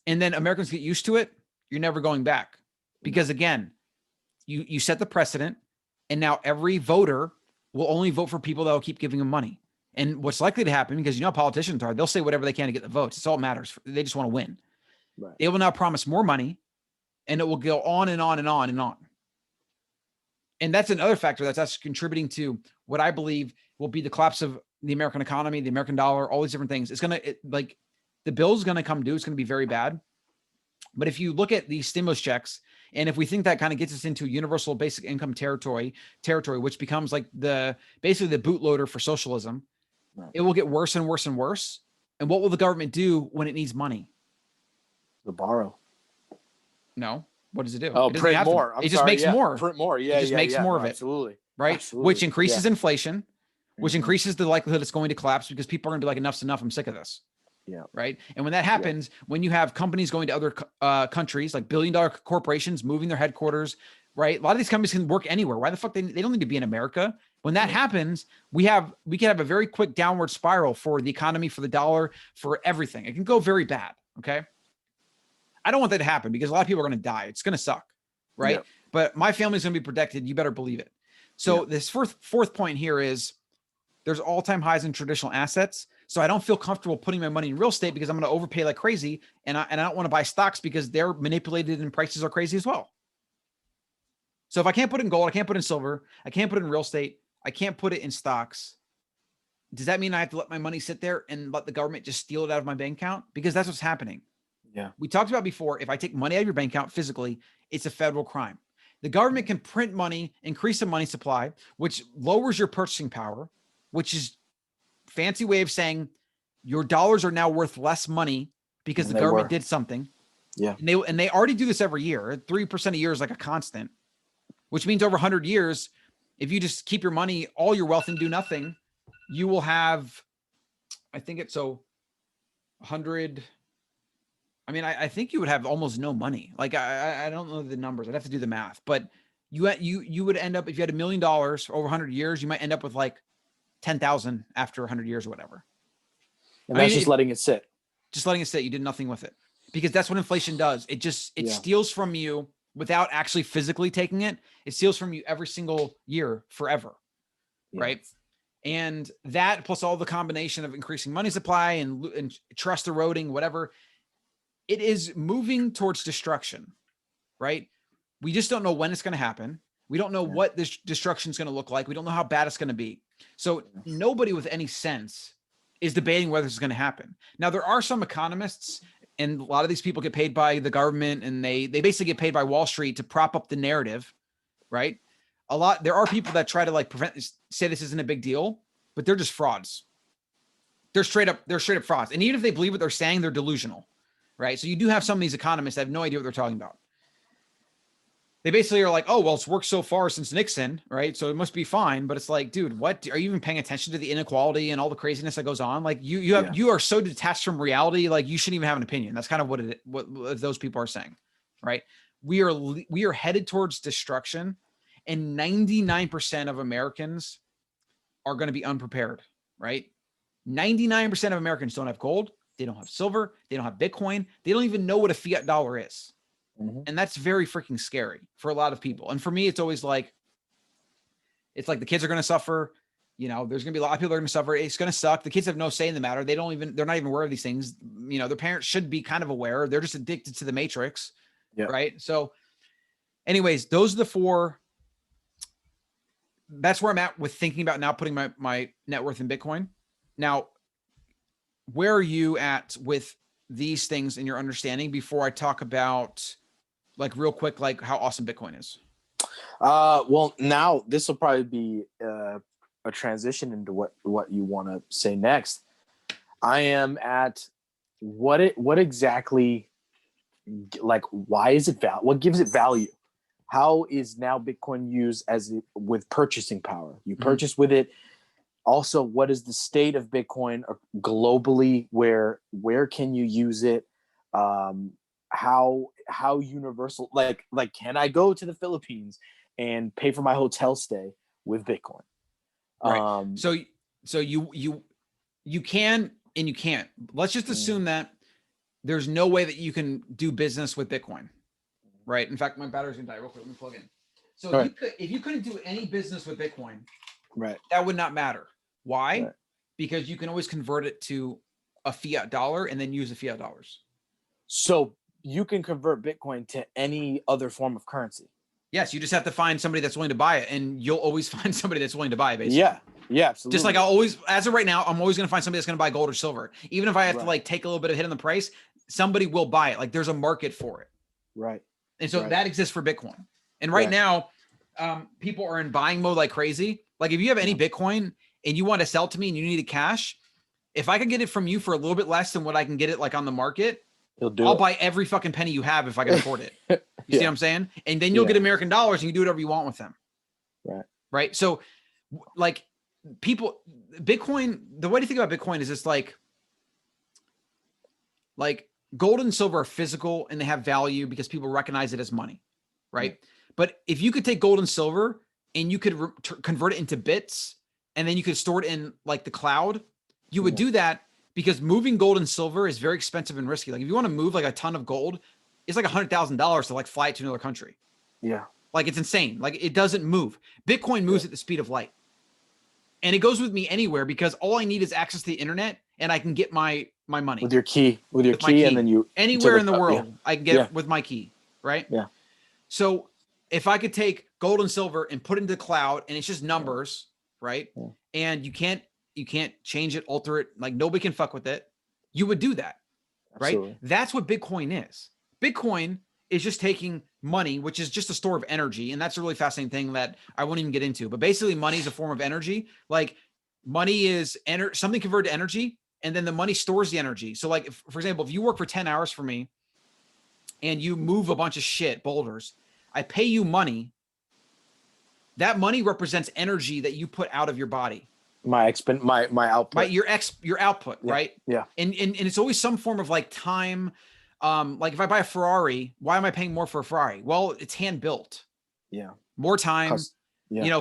S2: and then Americans get used to it, you're never going back. Because again, you set the precedent, and now every voter will only vote for people that will keep giving them money. And what's likely to happen, because you know how politicians are, they'll say whatever they can to get the votes. It's all that matters. They just want to win.
S1: Right.
S2: They will now promise more money, and it will go on and on and on and on. And that's another factor that's actually contributing to what I believe will be the collapse of the American economy, the American dollar, all these different things. It's like the bill's going to come due. It's going to be very bad. But if you look at these stimulus checks, and if we think that kind of gets us into universal basic income territory, which becomes like basically the bootloader for socialism, it will get worse and worse and worse. And what will the government do when it needs money?
S1: To borrow.
S2: No. What does it do?
S1: Oh,
S2: it
S1: print more.
S2: It just makes more.
S1: Print more. Yeah,
S2: it just makes more of it.
S1: Absolutely.
S2: Right?
S1: Absolutely.
S2: Which increases inflation, which increases the likelihood it's going to collapse, because people are going to be like, enough's enough. I'm sick of this.
S1: Yeah.
S2: Right. And when that happens, when you have companies going to other countries, like billion-dollar corporations moving their headquarters, right? A lot of these companies can work anywhere. Why the fuck they don't need to be in America? When that happens, we can have a very quick downward spiral for the economy, for the dollar, for everything. It can go very bad. Okay. I don't want that to happen, because a lot of people are going to die. It's going to suck. Right. Yeah. But my family's going to be protected. You better believe it. So this fourth point here is there's all-time highs in traditional assets. So I don't feel comfortable putting my money in real estate, because I'm going to overpay like crazy. And I don't want to buy stocks because they're manipulated and prices are crazy as well. So if I can't put it in gold, I can't put it in silver, I can't put it in real estate, I can't put it in stocks. Does that mean I have to let my money sit there and let the government just steal it out of my bank account? Because that's what's happening.
S1: Yeah.
S2: We talked about before, if I take money out of your bank account physically, it's a federal crime. The government can print money, increase the money supply, which lowers your purchasing power, which is a fancy way of saying your dollars are now worth less money because the government did something.
S1: Yeah.
S2: And they already do this every year. 3% a year is like a constant, which means over 100 years, if you just keep your money, all your wealth, and do nothing, you will have, I think it's 100. I mean, I think you would have almost no money. Like, I don't know the numbers. I'd have to do the math, but you would end up, if you had $1 million over 100 years, you might end up with like 10,000 after 100 years or whatever.
S1: And that's just letting it sit.
S2: Just letting it sit. You did nothing with it, because that's what inflation does. It steals from you without actually physically taking it. It steals from you every single year forever. Yeah. Right. And that, plus all the combination of increasing money supply and trust eroding, whatever, it is moving towards destruction, right? We just don't know when it's going to happen. We don't know what this destruction is going to look like. We don't know how bad it's going to be. So nobody with any sense is debating whether this is going to happen. Now, there are some economists, and a lot of these people get paid by the government, and they basically get paid by Wall Street to prop up the narrative, right? There are people that try to like say this isn't a big deal, but they're just frauds. They're straight up frauds. And even if they believe what they're saying, they're delusional. Right. So you do have some of these economists that have no idea what they're talking about. They basically are like, oh, well, it's worked so far since Nixon. Right. So it must be fine. But it's like, dude, what are you even paying attention to the inequality and all the craziness that goes on? Like you are so detached from reality. Like you shouldn't even have an opinion. That's kind of what those people are saying. Right. We are headed towards destruction, and 99% of Americans are going to be unprepared. Right. 99% of Americans don't have gold. They don't have silver. They don't have Bitcoin. They don't even know what a fiat dollar is. And that's very freaking scary for a lot of people. And for me, it's always like, it's like the kids are going to suffer. You know, there's going to be a lot of people that are going to suffer. It's going to suck. The kids have no say in the matter. They're not even aware of these things. You know, their parents should be kind of aware. They're just addicted to the matrix. Yeah. Right. So anyways, those are the 4. That's where I'm at with thinking about now putting my net worth in Bitcoin. Now, where are you at with these things in your understanding before I talk about, like, real quick, like how awesome Bitcoin is?
S1: Well, now this will probably be a transition into what you want to say next. I am at what exactly, like, why is it what gives it value? How is now Bitcoin used with purchasing power? You purchase with it. Also, what is the state of Bitcoin globally? Where can you use it? How universal? Like, can I go to the Philippines and pay for my hotel stay with Bitcoin?
S2: Right. So you can and you can't. Let's just assume that there's no way that you can do business with Bitcoin. Right. In fact, my battery's gonna die real quick. Let me plug in. So if you couldn't do any business with Bitcoin, right, that would not matter. Why? Right. Because you can always convert it to a fiat dollar and then use the fiat dollars.
S1: So you can convert Bitcoin to any other form of currency.
S2: Yes, you just have to find somebody that's willing to buy it, and you'll always find somebody that's willing to buy it, basically.
S1: Yeah, absolutely.
S2: Just like as of right now, I'm always going to find somebody that's going to buy gold or silver. Even if I have to like take a little bit of hit on the price, somebody will buy it. Like, there's a market for it.
S1: Right.
S2: And so that exists for Bitcoin. And right now, people are in buying mode like crazy. Like, if you have any Bitcoin and you want to sell to me and you need it cash, if I can get it from you for a little bit less than what I can get it like on the market, I'll buy every fucking penny you have if I can afford it. You see what I'm saying? And then you'll get American dollars and you can do whatever you want with them.
S1: Right.
S2: Right. So, like, Bitcoin, the way to think about Bitcoin is it's like gold and silver are physical and they have value because people recognize it as money. Right. But if you could take gold and silver and you could convert it into bits and then you could store it in like the cloud, you would do that because moving gold and silver is very expensive and risky. Like, if you want to move like a ton of gold, it's like $100,000 to like fly it to another country.
S1: Yeah.
S2: Like, it's insane. Like, it doesn't move. Bitcoin moves at the speed of light. And it goes with me anywhere because all I need is access to the internet and I can get my money.
S1: With your key. And then you...
S2: Anywhere in the world, I can get it with my key. Right?
S1: Yeah.
S2: So if I could take gold and silver and put it into the cloud and it's just numbers, right? Yeah. And you can't change it, alter it. Like, nobody can fuck with it. You would do that. Absolutely. Right? That's what Bitcoin is. Bitcoin is just taking money, which is just a store of energy. And that's a really fascinating thing that I won't even get into. But basically, money is a form of energy. Like, money is something converted to energy, and then the money stores the energy. So, like, for example, if you work for 10 hours for me and you move a bunch of shit, boulders, I pay you money. That money represents energy that you put out of your body.
S1: My output.
S2: Your output, right?
S1: Yeah.
S2: And it's always some form of like time. Like, if I buy a Ferrari, why am I paying more for a Ferrari? Well, it's hand built.
S1: Yeah.
S2: More time,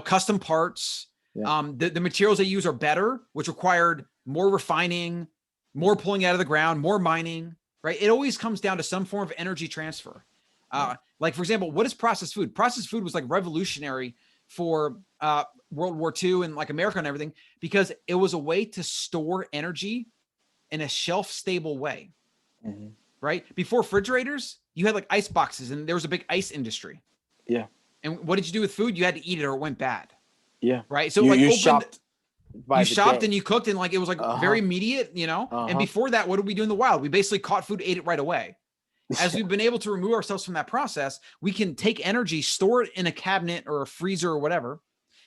S2: custom parts. Yeah. The materials they use are better, which required more refining, more pulling out of the ground, more mining, right? It always comes down to some form of energy transfer. Like, for example, what is processed food? Processed food was like revolutionary for World War II and like America and everything, because it was a way to store energy in a shelf-stable way. Mm-hmm. Right? Before refrigerators, you had like ice boxes and there was a big ice industry.
S1: Yeah.
S2: And what did you do with food? You had to eat it or it went bad.
S1: Yeah.
S2: Right? So you shopped and you cooked and like it was like very immediate, you know? And before that, what did we do in the wild? We basically caught food, ate it right away. As we've been able to remove ourselves from that process, we can take energy, store it in a cabinet or a freezer or whatever,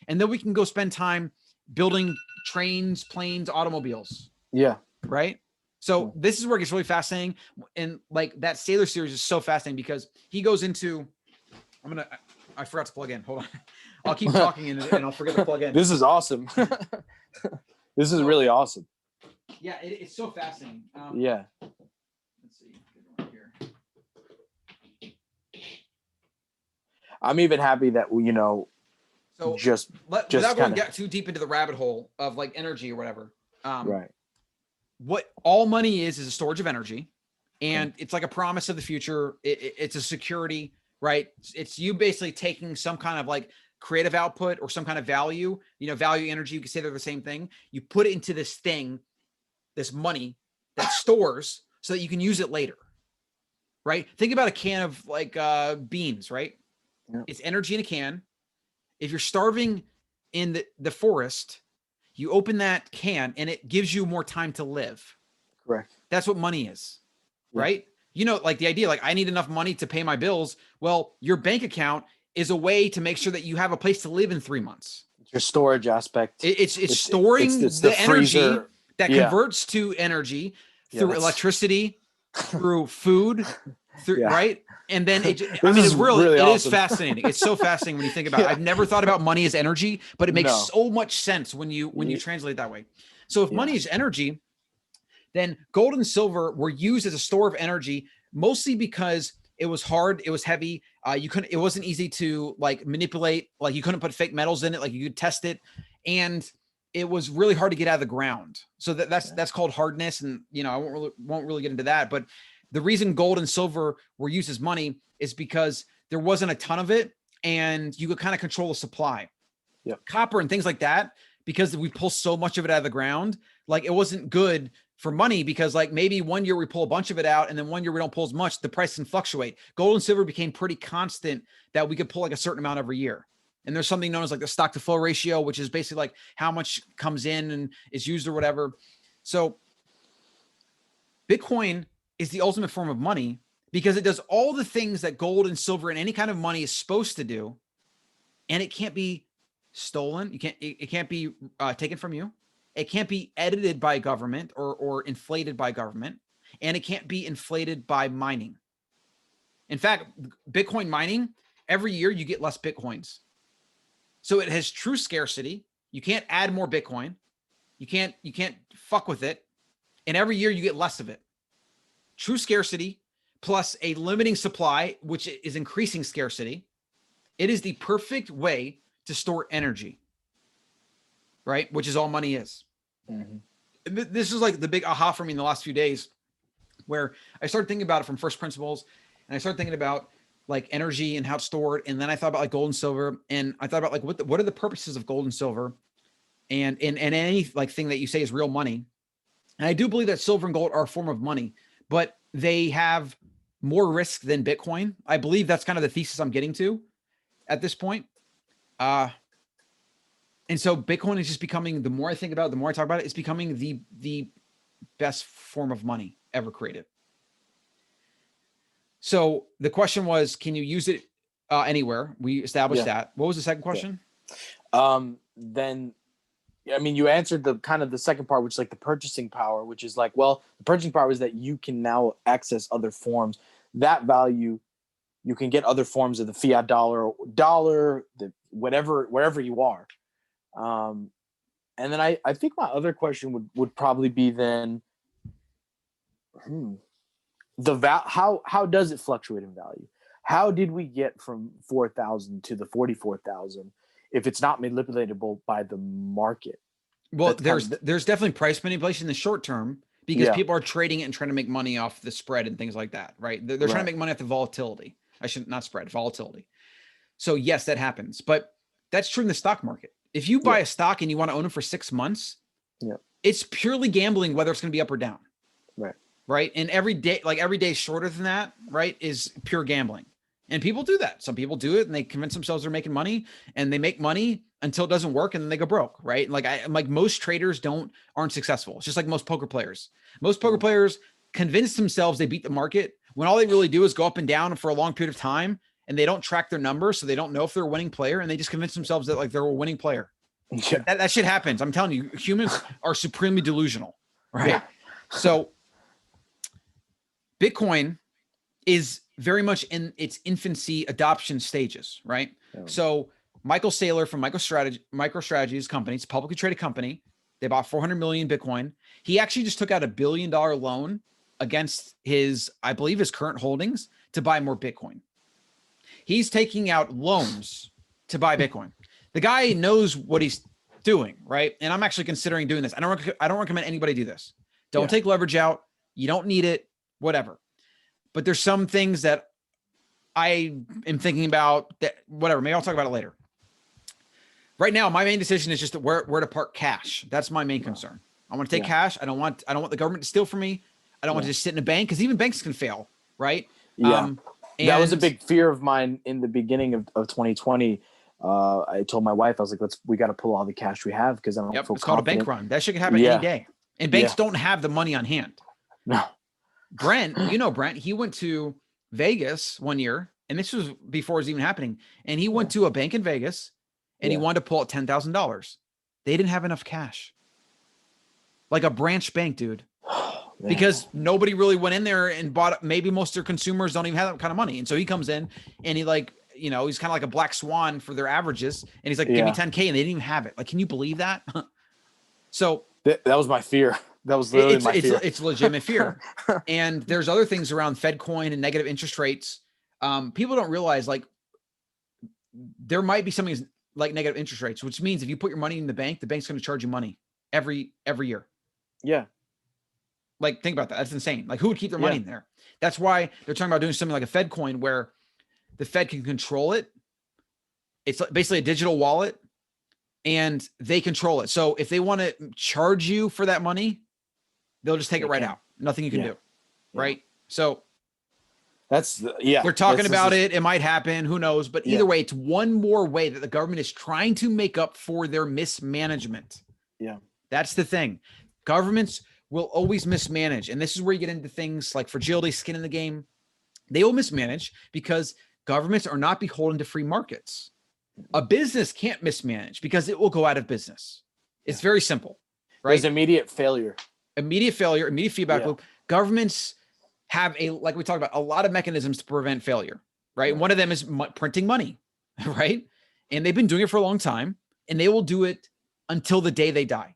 S2: and then we can go spend time building trains, planes, automobiles.
S1: Yeah.
S2: Right? So this is where it gets really fascinating. And like that Sailor series is so fascinating because he goes into, I forgot to plug in. Hold on. I'll keep talking and I'll forget to plug in.
S1: This is awesome. This is really awesome.
S2: Yeah, it's so fascinating.
S1: Yeah.
S2: Let's see. Get one here.
S1: I'm even happy that,
S2: so without going too deep into the rabbit hole of like energy or whatever.
S1: Right.
S2: what all money is a storage of energy, and it's like a promise of the future. It's a security, right? It's you basically taking some kind of like creative output or some kind of value, value, energy. You can say they're the same thing. You put it into this thing, this money that stores so that you can use it later, right? Think about a can of like beans, right? Yeah. It's energy in a can. If you're starving in the forest, you open that can and it gives you more time to live.
S1: Correct.
S2: That's what money is, right? Like the idea, like I need enough money to pay my bills. Well, your bank account is a way to make sure that you have a place to live in 3 months.
S1: Your storage aspect.
S2: It's storing it's the energy that converts to energy through electricity, through food, right? And then it's really awesome. It is fascinating. It's so fascinating when you think about it. I've never thought about money as energy, but it makes so much sense when you translate that way. So if money is energy, then gold and silver were used as a store of energy, mostly because it was hard, it was heavy. It wasn't easy to like manipulate. Like you couldn't put fake metals in it. Like you could test it, and it was really hard to get out of the ground. So that's called hardness. And I won't really get into that. But the reason gold and silver were used as money is because there wasn't a ton of it, and you could kind of control the supply. Copper and things like that, because we pull so much of it out of the ground, like it wasn't good for money, because like maybe one year we pull a bunch of it out and then one year we don't pull as much, the price can fluctuate. Gold and silver became pretty constant, that we could pull like a certain amount every year. And there's something known as like the stock to flow ratio, which is basically like how much comes in and is used or whatever. So Bitcoin is the ultimate form of money because it does all the things that gold and silver and any kind of money is supposed to do. And it can't be stolen. It can't be taken from you. It can't be edited by government or inflated by government, and it can't be inflated by mining. In fact, Bitcoin mining, every year you get less Bitcoins. So it has true scarcity. You can't add more Bitcoin. You can't fuck with it. And every year you get less of it. True scarcity plus a limiting supply, which is increasing scarcity. It is the perfect way to store energy, right? Which is all money is. Mm-hmm. This is like the big aha for me in the last few days, where I started thinking about it from first principles, and I started thinking about like energy and how it's stored. And then I thought about like gold and silver, and I thought about like what are the purposes of gold and silver, and any like thing that you say is real money. And I do believe that silver and gold are a form of money, but they have more risk than Bitcoin. I believe that's kind of the thesis I'm getting to at this point. And so Bitcoin is just becoming, the more I think about it, the more I talk about it, it's becoming the best form of money ever created. So the question was, can you use it anywhere? We established that. What was the second question?
S1: Then, I mean, you answered the kind of the second part, which is like the purchasing power, which is like, well, the purchasing power is that you can now access other forms. That value, you can get other forms of the fiat dollar, the whatever, wherever you are. And then I think my other question would probably be then, how does it fluctuate in value? How did we get from 4,000 to the 44,000 if it's not manipulatable by the market?
S2: Well, there's definitely price manipulation in the short term, because people are trading it and trying to make money off the spread and things like that, right? They're trying to make money off the volatility. Not spread, volatility. So yes, that happens, but that's true in the stock market. If you buy a stock and you want to own it for 6 months, it's purely gambling whether it's going to be up or down. Right. And every day shorter than that, right, is pure gambling. And people do that. Some people do it and they convince themselves they're making money, and they make money until it doesn't work and then they go broke. Right. Like most traders aren't successful. It's just like most poker players. Most poker players convince themselves they beat the market when all they really do is go up and down for a long period of time, and they don't track their numbers. So they don't know if they're a winning player, and they just convince themselves that like they're a winning player. That shit happens. I'm telling you, humans are supremely delusional. Right. So Bitcoin is very much in its infancy adoption stages, right? So Michael Saylor from MicroStrategy's company, it's a publicly traded company. They bought 400 million Bitcoin. He actually just took out $1 billion loan against I believe his current holdings to buy more Bitcoin. He's taking out loans to buy Bitcoin. The guy knows what he's doing, right? And I'm actually considering doing this. I don't recommend anybody do this. Don't take leverage out. You don't need it, whatever. But there's some things that I am thinking about that, whatever. Maybe I'll talk about it later. Right now, my main decision is just where to park cash. That's my main concern. I want to take cash. I don't want the government to steal from me. I don't want to just sit in a bank, because even banks can fail, right?
S1: Yeah. That was a big fear of mine in the beginning of 2020. I told my wife, I was like, we got to pull all the cash we have, because I don't feel confident.
S2: It's called a bank run. That shit can happen any day. And banks don't have the money on hand.
S1: No.
S2: Brent, Brent, he went to Vegas one year, and this was before it was even happening. And he went to a bank in Vegas, and he wanted to pull out $10,000. They didn't have enough cash. Like a branch bank, dude. Because nobody really went in there and bought it. Maybe most of their consumers don't even have that kind of money. And so he comes in and he he's kind of like a black swan for their averages. And he's like, give me 10K, and they didn't even have it. Like, can you believe that? So
S1: that was my fear. That was literally my fear.
S2: It's legitimate fear. And there's other things around Fed coin and negative interest rates. People don't realize, like, there might be something like negative interest rates, which means if you put your money in the bank's going to charge you money every year.
S1: Yeah.
S2: Like, think about that. That's insane. Like, who would keep their money in there? That's why they're talking about doing something like a Fed coin, where the Fed can control it. It's basically a digital wallet, and they control it. So if they want to charge you for that money, they'll just take it right out. Nothing you can do. Right. So they're talking about it. It might happen. Who knows? But either way, it's one more way that the government is trying to make up for their mismanagement.
S1: Yeah.
S2: That's the thing. Governments will always mismanage. And this is where you get into things like fragility, skin in the game. They will mismanage because governments are not beholden to free markets. A business can't mismanage because it will go out of business. It's very simple, right?
S1: There's immediate failure, immediate
S2: feedback loop. Governments have like we talked about, a lot of mechanisms to prevent failure, right? One of them is printing money, right? And they've been doing it for a long time, and they will do it until the day they die.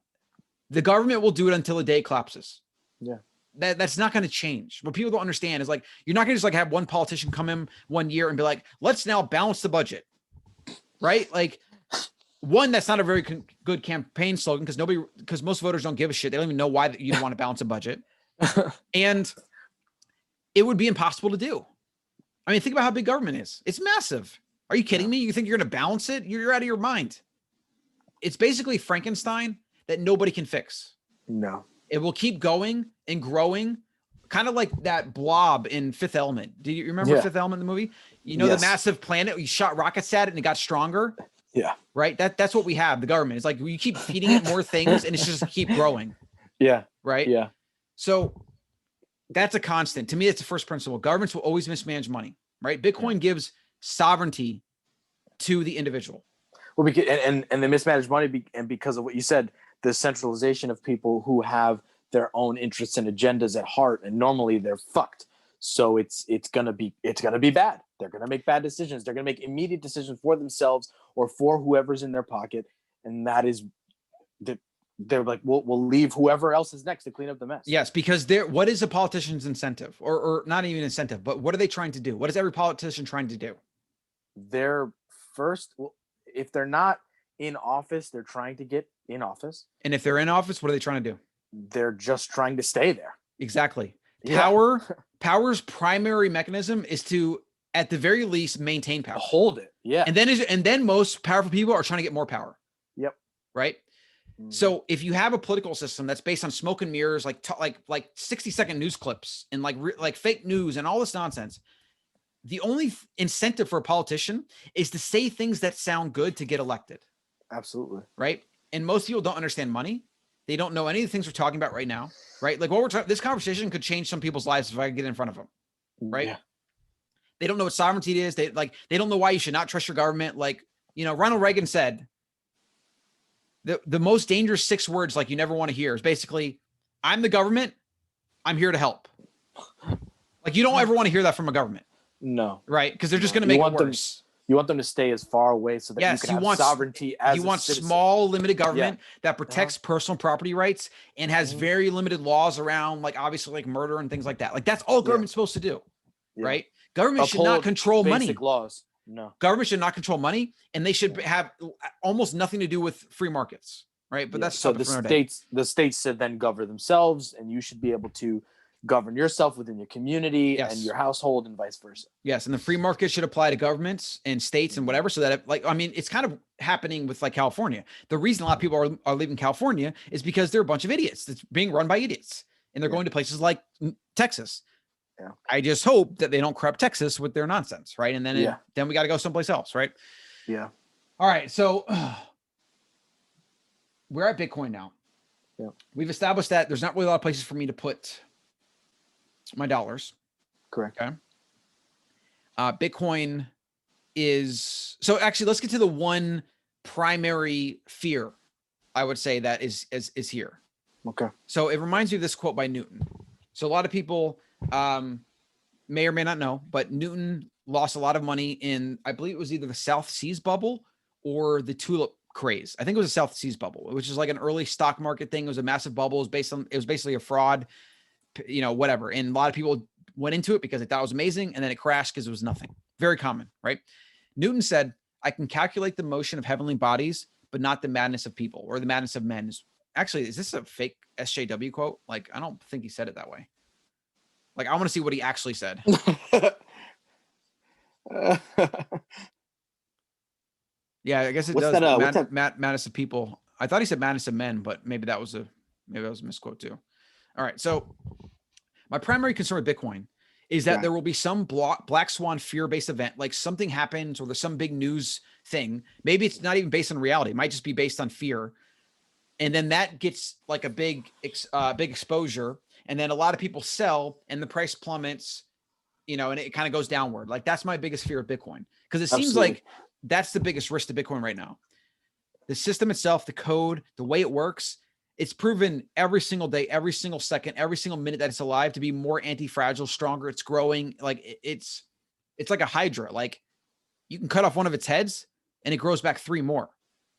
S2: The government will do it until the day it collapses.
S1: Yeah.
S2: That's not going to change. What people don't understand is, like, you're not going to just like have one politician come in one year and be like, let's now balance the budget. Right? Like, one, that's not a very good campaign slogan, because most voters don't give a shit. They don't even know why you don't want to balance a budget. And it would be impossible to do. I mean, think about how big government is. It's massive. Are you kidding me? You think you're going to balance it? You're out of your mind. It's basically Frankenstein that nobody can fix.
S1: No.
S2: It will keep going and growing, kind of like that blob in Fifth Element. Do you remember Fifth Element, the movie? The massive planet, you shot rockets at it and it got stronger.
S1: Yeah.
S2: Right? That's what we have, the government. It's like you keep feeding it more things and it's just keep growing.
S1: Yeah.
S2: Right?
S1: Yeah.
S2: So that's a constant. To me, it's the first principle. Governments will always mismanage money, right? Bitcoin gives sovereignty to the individual.
S1: Well, because, and they mismanage money, and because of what you said, the centralization of people who have their own interests and agendas at heart, and normally they're fucked. So it's gonna be bad. They're gonna make bad decisions. They're gonna make immediate decisions for themselves or for whoever's in their pocket, and that is that they're like, we'll leave whoever else is next to clean up the mess.
S2: Yes, because what is a politician's incentive, or not even incentive, but what are they trying to do? What is every politician trying to do?
S1: They're if they're not in office, they're trying to get in office.
S2: And if they're in office, what are they trying to do?
S1: They're just trying to stay there.
S2: Exactly.
S1: Yeah.
S2: Power's primary mechanism is to, at the very least, maintain power.
S1: Hold it. Yeah.
S2: And then most powerful people are trying to get more power.
S1: Yep.
S2: Right. Mm-hmm. So if you have a political system that's based on smoke and mirrors, like 60-second news clips and like fake news and all this nonsense, the only incentive for a politician is to say things that sound good to get elected.
S1: Absolutely.
S2: Right. And most people don't understand money. They don't know any of the things we're talking about right now. Right. Like what we're talking, this conversation could change some people's lives if I could get in front of them. Right. Yeah. They don't know what sovereignty is. They don't know why you should not trust your government. Like, Ronald Reagan said, the most dangerous 6 words, like, you never want to hear is basically, I'm the government. I'm here to help. Like, you don't ever want to hear that from a government.
S1: No.
S2: Right. Because they're just going to make it worse.
S1: You want them to stay as far away so that you can have sovereignty as
S2: you want citizen. Small, limited government that protects personal property rights and has very limited laws around, like, obviously, like murder and things like that. Like, that's all government's supposed to do. Right. Government should not control money.
S1: Laws. No.
S2: Government should not control money, and they should have almost nothing to do with free markets. right? But
S1: Yeah.
S2: that's
S1: So
S2: topic for another day.
S1: the states should then govern themselves, and you should be able to govern yourself within your community and
S2: Yes.
S1: your household, and vice versa.
S2: Yes, and the free market should apply to governments and states and whatever, so that like, I mean, it's kind of happening with like California. The reason a lot of people are leaving California is because they're a bunch of idiots that's being run by idiots, and they're going to places like Texas.
S1: Yeah.
S2: I just hope that they don't corrupt Texas with their nonsense, right? And then then we got to go someplace else, right?
S1: Yeah.
S2: All right, so we're at Bitcoin now.
S1: Yeah.
S2: We've established that there's not really a lot of places for me to put my dollars.
S1: Correct.
S2: Okay. Bitcoin is, so actually let's get to the one primary fear I would say that is here.
S1: Okay.
S2: So it reminds me of this quote by Newton. So a lot of people may or may not know, but Newton lost a lot of money in, I believe it was either the South Seas bubble or the tulip craze. I think it was a South Seas bubble, which is like an early stock market thing. It was a massive bubble. It was basically a fraud, you know, whatever. And a lot of people went into it because they thought it was amazing, and then it crashed because it was nothing. Very common, right? Newton said, I can calculate the motion of heavenly bodies, but not the madness of people or the madness of men. Actually, is this a fake SJW quote? Like, I don't think he said it that way. Like, I want to see what he actually said. Yeah, I guess it does. Madness of people. I thought he said madness of men, but maybe that was a misquote too. All right. So my primary concern with Bitcoin is that there will be some black swan fear-based event, like something happens or there's some big news thing. Maybe it's not even based on reality. It might just be based on fear. And then that gets like a big exposure. And then a lot of people sell and the price plummets, you know, and it kind of goes downward. Like that's my biggest fear of Bitcoin. Because it seems like that's the biggest risk to Bitcoin right now. The system itself, the code, the way it works, it's proven every single day, every single second, every single minute that it's alive to be more anti-fragile, stronger. It's growing. Like it's like a hydra. Like you can cut off one of its heads and it grows back 3 more,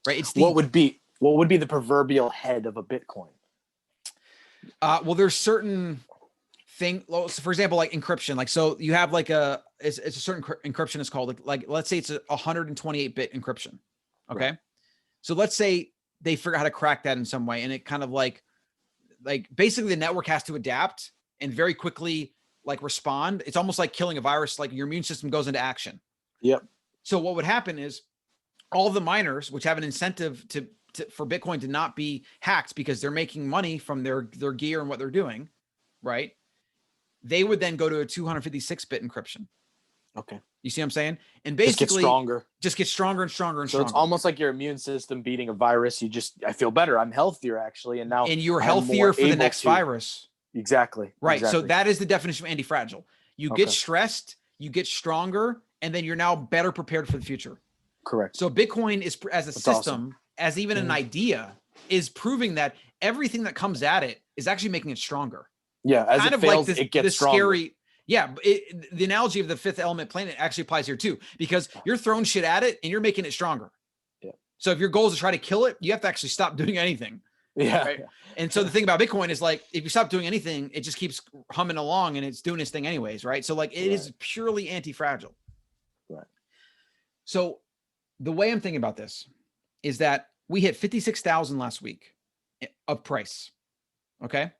S2: right? It's
S1: what would be the proverbial head of a Bitcoin?
S2: Well, there's certain thing. So for example, like encryption. Like, so you have like it's a certain encryption is called like, let's say it's a 128-bit encryption. Okay. Right. So let's say they figure out how to crack that in some way. And it kind of like basically the network has to adapt and very quickly like respond. It's almost like killing a virus. Like your immune system goes into action.
S1: Yep.
S2: So what would happen is all of the miners, which have an incentive for Bitcoin to not be hacked because they're making money from their gear and what they're doing, right? They would then go to a 256-bit encryption.
S1: Okay.
S2: You see what I'm saying? And basically just get stronger and stronger and stronger.
S1: So it's almost like your immune system beating a virus. I feel better. I'm healthier actually. And
S2: you're healthier for the next virus.
S1: Exactly.
S2: Right.
S1: Exactly.
S2: So that is the definition of anti-fragile. You get stressed, you get stronger, and then you're now better prepared for the future.
S1: Correct.
S2: So Bitcoin is, as a system, as even an idea, is proving that everything that comes at it is actually making it stronger.
S1: Yeah. As kind it fails, like it gets stronger.
S2: Scary. Yeah, the analogy of the fifth element planet actually applies here too, because you're throwing shit at it and you're making it stronger.
S1: Yeah.
S2: So if your goal is to try to kill it, you have to actually stop doing anything.
S1: Yeah.
S2: Right? And so the thing about Bitcoin is like, if you stop doing anything, it just keeps humming along and it's doing its thing anyways, right? So like it is purely anti-fragile.
S1: Right.
S2: So the way I'm thinking about this is that we hit 56,000 last week of price. Okay.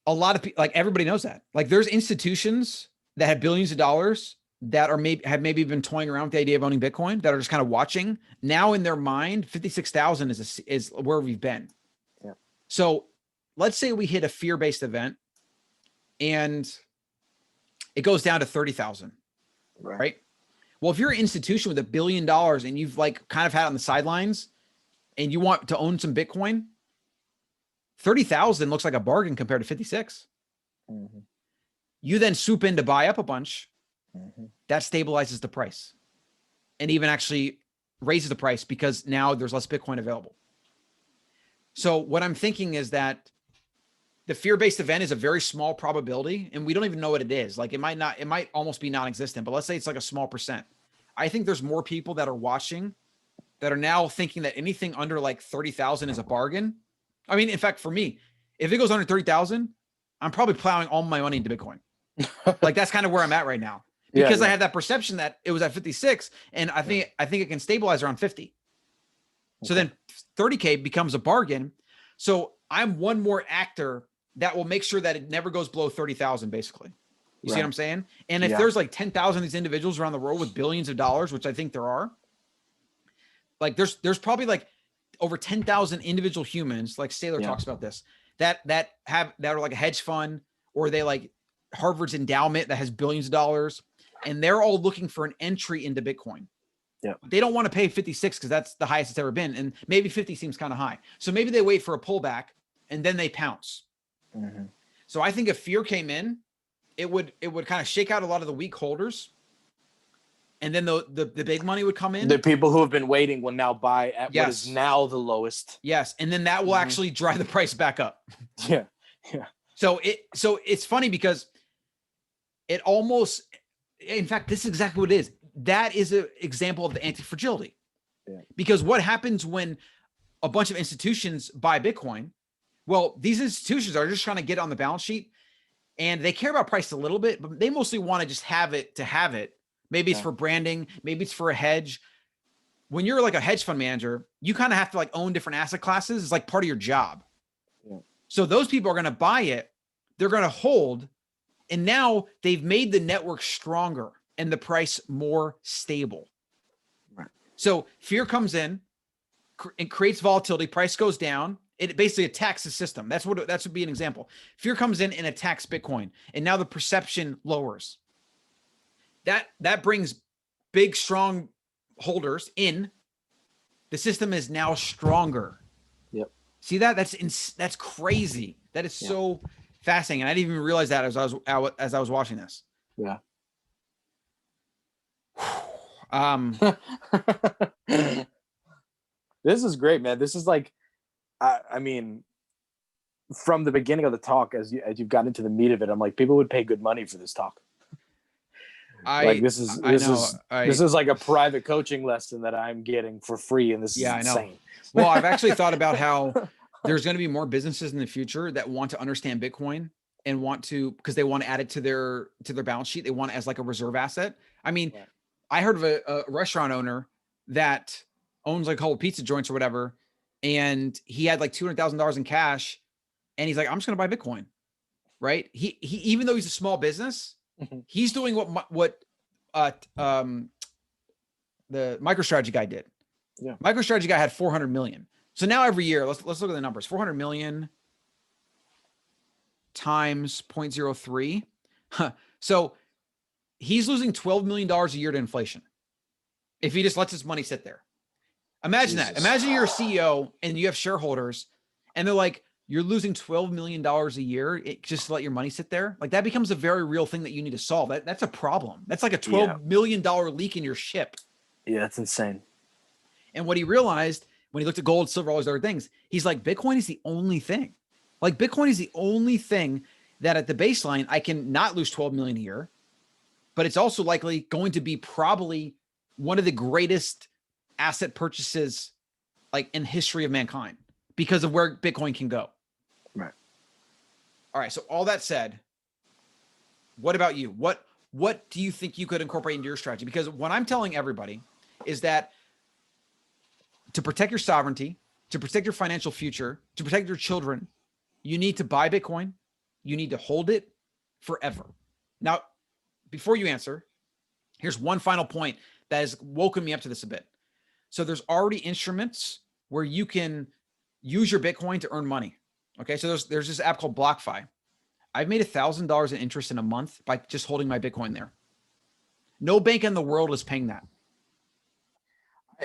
S2: A lot of people, like everybody knows that. Like there's institutions that have billions of dollars that are have maybe been toying around with the idea of owning Bitcoin that are just kind of watching. Now in their mind, 56,000 is where we've been.
S1: Yeah.
S2: So let's say we hit a fear-based event and it goes down to 30,000, right? Well, if you're an institution with $1 billion and you've like kind of had it on the sidelines and you want to own some Bitcoin, 30,000 looks like a bargain compared to 56.
S1: Mm-hmm.
S2: You then swoop in to buy up a bunch.
S1: Mm-hmm.
S2: That stabilizes the price and even actually raises the price because now there's less Bitcoin available. So what I'm thinking is that the fear-based event is a very small probability and we don't even know what it is. Like it might almost be non-existent, but let's say it's like a small percent. I think there's more people that are watching that are now thinking that anything under like 30,000 is a bargain. I mean, in fact, for me, if it goes under 30,000, I'm probably plowing all my money into Bitcoin. Like that's kind of where I'm at right now because I had that perception that it was at 56 and I think it can stabilize around 50. So then 30K becomes a bargain. So I'm one more actor that will make sure that it never goes below 30,000 basically. You see what I'm saying? And if there's like 10,000 of these individuals around the world with billions of dollars, which I think there are, like there's probably like over 10,000 individual humans, like Saylor talks about this, that are like a hedge fund, or they like Harvard's endowment that has billions of dollars, and they're all looking for an entry into Bitcoin. Yeah. They don't want to pay 56 because that's the highest it's ever been. And maybe 50 seems kind of high. So maybe they wait for a pullback and then they pounce. So I think if fear came in, it would kind of shake out a lot of the weak holders. And then the big money would come in.
S1: The people who have been waiting will now buy at what is now the lowest.
S2: Yes. And then that will actually drive the price back up.
S1: Yeah.
S2: So it's funny because it almost, in fact, this is exactly what it is. That is an example of the anti-fragility. Because what happens when a bunch of institutions buy Bitcoin? Well, these institutions are just trying to get on the balance sheet, and they care about price a little bit, but they mostly want to just have it to have it. Maybe it's for branding. Maybe it's for a hedge. When you're like a hedge fund manager, you kind of have to like own different asset classes. It's like part of your job. So those people are going to buy it. They're going to hold. And now they've made the network stronger and the price more stable. So fear comes in, it creates volatility, price goes down. It basically attacks the system. That would be an example. Fear comes in and attacks Bitcoin, and now the perception lowers. That brings big, strong holders in. The system is now stronger. Yep. See that? That's crazy. That is so fascinating. And I didn't even realize that as I was watching this.
S1: Yeah. This is great, man. This is like, I mean, from the beginning of the talk, as you've gotten into the meat of it, I'm like, people would pay good money for this talk. This is like a private coaching lesson that I'm getting for free, and this is insane.
S2: I know. Well, I've actually thought about how there's going to be more businesses in the future that want to understand Bitcoin and because they want to add it to their balance sheet. They want it as like a reserve asset. I mean, I heard of a restaurant owner that owns like a couple pizza joints or whatever, and he had like $200,000 in cash, and he's like, I'm just going to buy Bitcoin, right? He even though he's a small business, he's doing what the MicroStrategy guy did. Yeah. MicroStrategy guy had 400 million. So now every year, let's look at the numbers. 400 million times 0.03. So he's losing $12 million a year to inflation if he just lets his money sit there. Imagine that. Imagine you're a CEO and you have shareholders, and they're like, you're losing $12 million a year just to let your money sit there. Like, that becomes a very real thing that you need to solve. That's a problem. That's like a $12 million leak in your ship.
S1: Yeah, that's insane.
S2: And what he realized when he looked at gold, silver, all these other things, he's like, Bitcoin is the only thing. Like, Bitcoin is the only thing that at the baseline, I can not lose 12 million a year, but it's also likely going to be probably one of the greatest asset purchases like in history of mankind because of where Bitcoin can go.
S1: Right.
S2: All right. So all that said, what about you? What do you think you could incorporate into your strategy? Because what I'm telling everybody is that to protect your sovereignty, to protect your financial future, to protect your children, you need to buy Bitcoin. You need to hold it forever. Now, before you answer, here's one final point that has woken me up to this a bit. So there's already instruments where you can use your Bitcoin to earn money. Okay. So there's this app called BlockFi. I've made $1,000 in interest in a month by just holding my Bitcoin there. No bank in the world is paying that.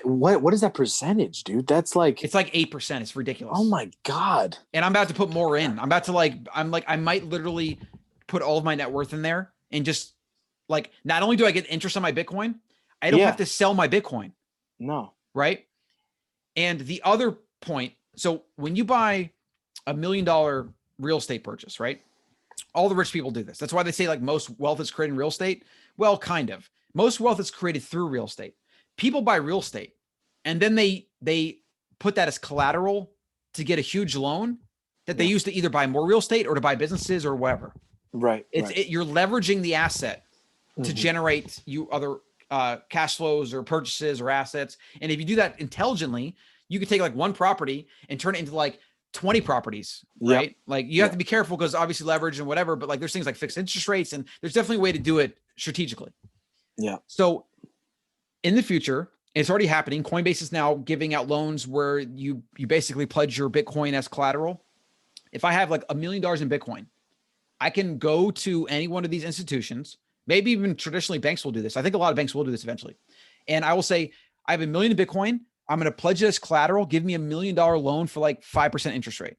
S1: What is that percentage, dude? That's like,
S2: it's like 8%. It's ridiculous.
S1: Oh my God.
S2: And I'm about to put more in. I might literally put all of my net worth in there and just like, not only do I get interest on my Bitcoin, I don't have to sell my Bitcoin.
S1: No.
S2: Right. And the other point, so when you buy $1 million real estate purchase, right? All the rich people do this. That's why they say like most wealth is created in real estate. Well, kind of. Most wealth is created through real estate. People buy real estate and then they put that as collateral to get a huge loan that they use to either buy more real estate or to buy businesses or whatever.
S1: Right.
S2: You're leveraging the asset to generate you other cash flows or purchases or assets. And if you do that intelligently, You could take like one property and turn it into like 20 properties, right? Like you have to be careful because obviously leverage and whatever, but like there's things like fixed interest rates and there's definitely a way to do it strategically.
S1: Yeah.
S2: So in the future, it's already happening. Coinbase is now giving out loans where you basically pledge your Bitcoin as collateral. If I have like $1 million in Bitcoin, I can go to any one of these institutions. Maybe even traditionally banks will do this. I think a lot of banks will do this eventually. And I will say, I have $1 million in Bitcoin. I'm going to pledge it as collateral. Give me $1 million loan for like 5% interest rate.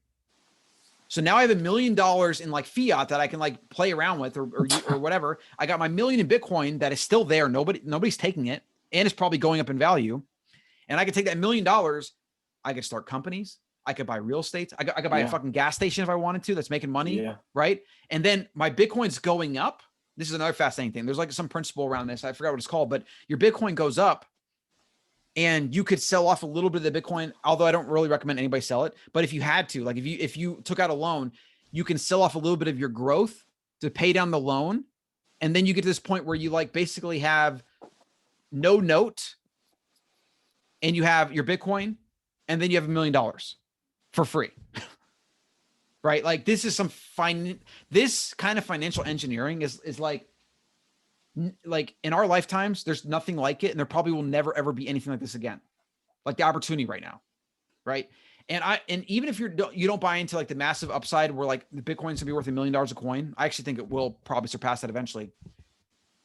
S2: So now I have $1 million in like fiat that I can like play around with or whatever. I got my $1 million in Bitcoin that is still there. Nobody's taking it. And it's probably going up in value. And I could take that $1 million. I could start companies. I could buy real estate. I could buy a fucking gas station if I wanted to. That's making money. Right. And then my Bitcoin's going up. This is another fascinating thing. There's like some principle around this. I forgot what it's called, but your Bitcoin goes up and you could sell off a little bit of the Bitcoin, although I don't really recommend anybody sell it. But if you had to, like if you took out a loan, you can sell off a little bit of your growth to pay down the loan. And then you get to this point where you like basically have no note and you have your Bitcoin and then you have $1 million for free. Right? Like this is this kind of financial engineering is like in our lifetimes, there's nothing like it. And there probably will never, ever be anything like this again. Like the opportunity right now. Right. And even if you don't buy into like the massive upside where like the Bitcoin's gonna be worth $1 million a coin, I actually think it will probably surpass that eventually.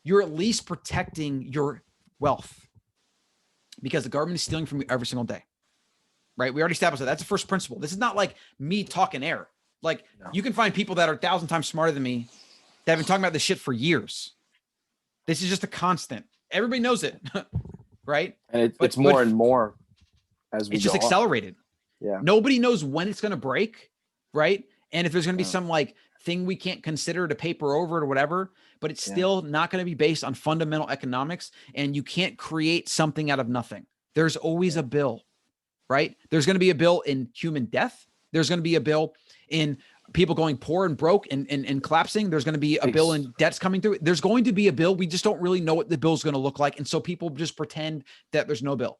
S2: You're at least protecting your wealth because the government is stealing from you every single day. Right. We already established that. That's the first principle. This is not like me talking air. Like you can find people that are 1,000 times smarter than me that have been talking about this shit for years. This is just a constant. Everybody knows it. Right. And
S1: it's more and more as we
S2: it's just accelerated.
S1: Yeah.
S2: Nobody knows when it's going to break. Right. And if there's going to be some like thing we can't consider to paper over or whatever, but it's still not going to be based on fundamental economics. And you can't create something out of nothing. There's always a bill, right? There's going to be a bill in human death. There's going to be a bill in people going poor and broke and collapsing. There's going to be a bill in debts coming through. There's going to be a bill. We just don't really know what the bill is going to look like. And so people just pretend that there's no bill.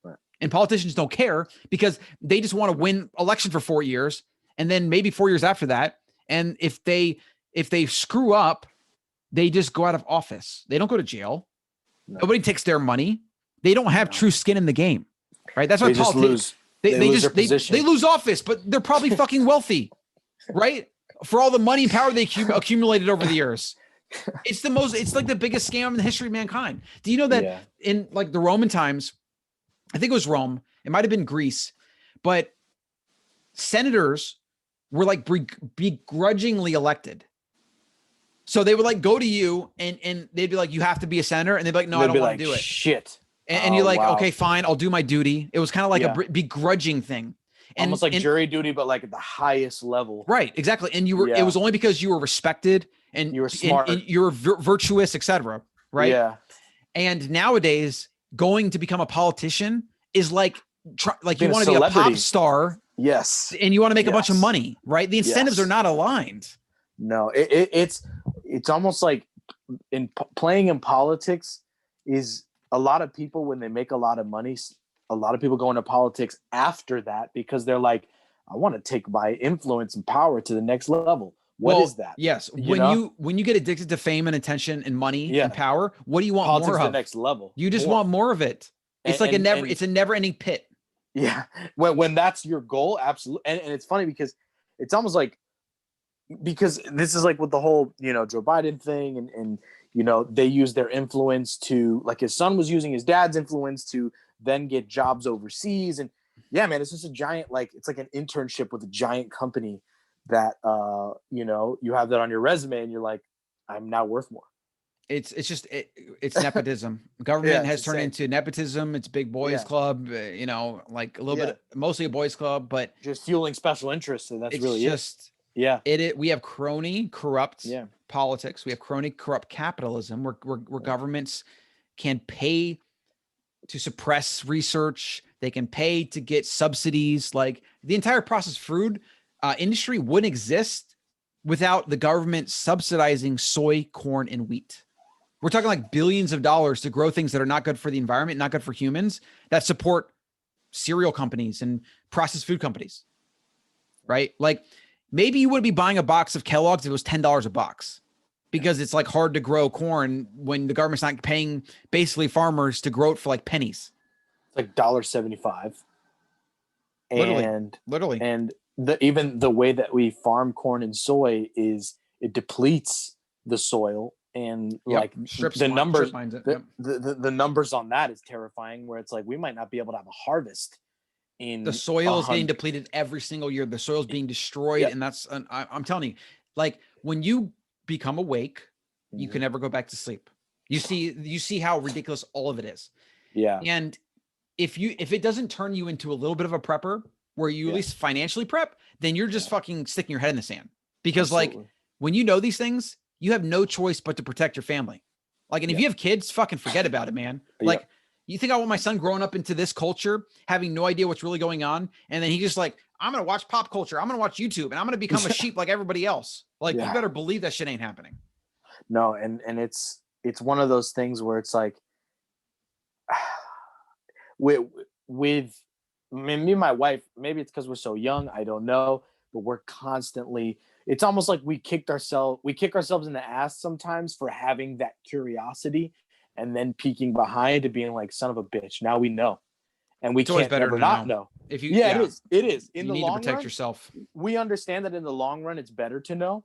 S2: Right. And politicians don't care because they just want to win election for 4 years. And then maybe 4 years after that. And if they screw up, they just go out of office. They don't go to jail. No. Nobody takes their money. They don't have true skin in the game. Right. That's why politicians they lose office, but they're probably fucking wealthy, right? For all the money and power they accumulated over the years. It's like the biggest scam in the history of mankind. Do you know that in like the Roman times, I think it was Rome, it might've been Greece, but senators were like begrudgingly elected. So they would like go to you and they'd be like, you have to be a senator. And they'd be like, no, I don't want to do it.
S1: Shit.
S2: And you're like, okay, fine, I'll do my duty. It was kind of like a begrudging thing.
S1: Almost like jury duty, but like at the highest level.
S2: Right, exactly. And you were, it was only because you were respected and
S1: you were smart
S2: and you were virtuous, etc. Right?
S1: Yeah.
S2: And nowadays, going to become a politician is like you want to be a pop star.
S1: Yes.
S2: And you want to make a bunch of money, right? The incentives are not aligned.
S1: No, it's almost like playing in politics is a lot of people, when they make a lot of money, a lot of people go into politics after that because they're like, I want to take my influence and power to the next level. What is that?
S2: Yes. When you get addicted to fame and attention and money and power, what do you want
S1: politics
S2: more of?
S1: The next level.
S2: You just want more of it. It's it's a never ending pit.
S1: Yeah. When that's your goal, absolutely. And it's funny because it's almost like, because this is like with the whole, Joe Biden thing and they use their influence to, like, his son was using his dad's influence to then get jobs overseas. And yeah, man, it's just a giant, like, it's like an internship with a giant company that, you have that on your resume and you're like, I'm now worth more.
S2: It's it's nepotism. Government has turned into nepotism. It's big boys club, like a little bit, mostly a boys club, but
S1: just fueling special interests. And that's really
S2: just, we have crony corrupt politics. We have crony corrupt capitalism where governments can pay to suppress research. They can pay to get subsidies. Like the entire processed food industry wouldn't exist without the government subsidizing soy, corn, and wheat. We're talking like billions of dollars to grow things that are not good for the environment, not good for humans, that support cereal companies and processed food companies, right? Like maybe you wouldn't be buying a box of Kellogg's if it was $10 a box, because it's like hard to grow corn when the government's not paying basically farmers to grow it for like pennies.
S1: It's like $1.75.
S2: Literally.
S1: And even the way that we farm corn and soy is it depletes the soil, and like the numbers, the numbers on that is terrifying, where it's like we might not be able to have a harvest in
S2: the soil is getting depleted every single year. The soil is being destroyed. And that's, I'm telling you, like when you become awake, you can never go back to sleep. You see how ridiculous all of it is.
S1: Yeah.
S2: And if it doesn't turn you into a little bit of a prepper where you at least financially prep, then you're just fucking sticking your head in the sand, because like when you know these things, you have no choice but to protect your family. Like, and if you have kids, fucking forget about it, man. Like, you think I want my son growing up into this culture, having no idea what's really going on, and then he just like, I'm going to watch pop culture, I'm going to watch YouTube, and I'm going to become a sheep like everybody else. Like, you better believe that shit ain't happening.
S1: No, and it's one of those things where it's like, with me and my wife, maybe it's because we're so young, I don't know, but we're constantly, it's almost like we kick ourselves in the ass sometimes for having that curiosity, and then peeking behind to being like, son of a bitch, now we know, and we can't ever not know.
S2: If you,
S1: it is in the long run. You need to
S2: protect yourself.
S1: We understand that in the long run, it's better to know,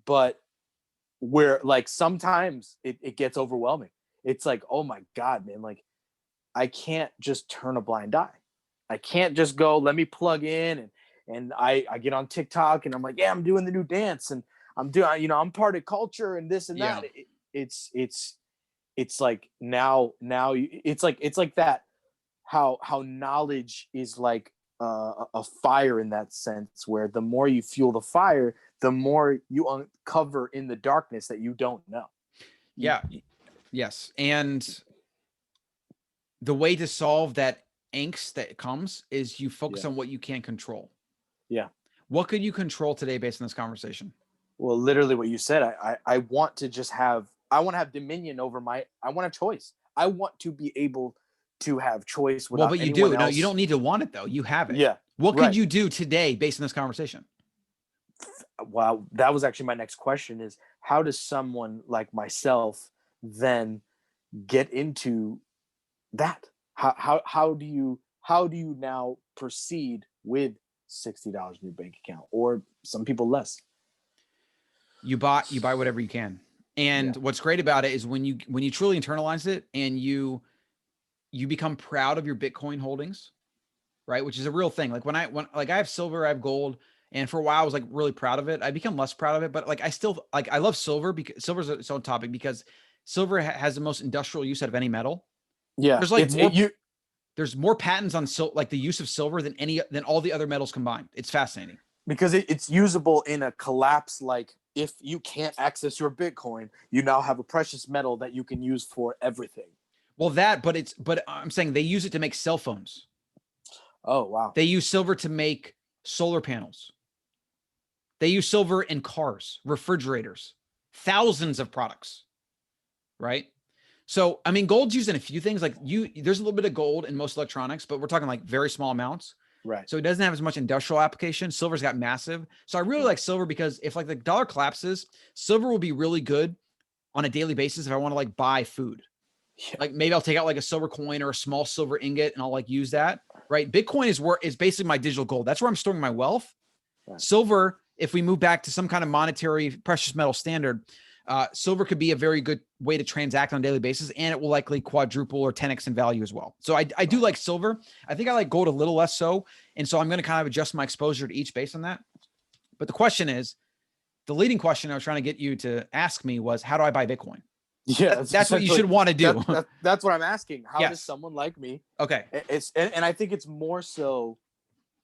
S1: but we're like, sometimes it gets overwhelming. It's like, oh my God, man, like I can't just turn a blind eye. I can't just go, let me plug in and I get on TikTok and I'm like, yeah, I'm doing the new dance and I'm doing, I'm part of culture and this and that. It's like now it's like that, how knowledge is like a fire in that sense, where the more you fuel the fire, the more you uncover in the darkness that you don't know.
S2: Yeah. Yes. And the way to solve that angst that comes is you focus on what you can control.
S1: Yeah.
S2: What could you control today based on this conversation?
S1: Well, literally what you said, I want to just I want to have dominion over I want a choice. I want to be able to have choice without
S2: but you
S1: anyone
S2: do.
S1: else.
S2: No, you don't need to want it though. You have it.
S1: Yeah.
S2: What could you do today based on this conversation?
S1: Wow. That was actually my next question, is how does someone like myself then get into that? How do you now proceed with $60 in your bank account, or some people less?
S2: You buy whatever you can. And what's great about it is when you truly internalize it and you become proud of your Bitcoin holdings, right? Which is a real thing. Like when I have silver, I have gold. And for a while I was like really proud of it. I become less proud of it, but like I still like, I love silver because silver's its own topic, because silver has the most industrial use out of any metal.
S1: Yeah.
S2: There's like there's more patents on like the use of silver than all the other metals combined. It's fascinating.
S1: Because it's usable in a collapse. Like if you can't access your Bitcoin, you now have a precious metal that you can use for everything.
S2: Well, but I'm saying they use it to make cell phones.
S1: Oh, wow.
S2: They use silver to make solar panels. They use silver in cars, refrigerators, thousands of products, right? So, I mean, gold's used in a few things. Like there's a little bit of gold in most electronics, but we're talking like very small amounts.
S1: Right.
S2: So it doesn't have as much industrial application. Silver's got massive. So I really like silver because if like the dollar collapses, silver will be really good on a daily basis if I want to like buy food. Yeah. Like maybe I'll take out like a silver coin or a small silver ingot and I'll like use that. Right. Bitcoin is basically my digital gold. That's where I'm storing my wealth. Right. Silver, if we move back to some kind of monetary precious metal standard, silver could be a very good way to transact on a daily basis, and it will likely quadruple or 10x in value as well. So I do like silver. I think I like gold a little less so. And so I'm going to kind of adjust my exposure to each based on that. But the question is, the leading question I was trying to get you to ask me was, how do I buy Bitcoin?
S1: Yeah,
S2: that's what you should want to do.
S1: That's what I'm asking. How does someone like me?
S2: Okay.
S1: And I think it's more so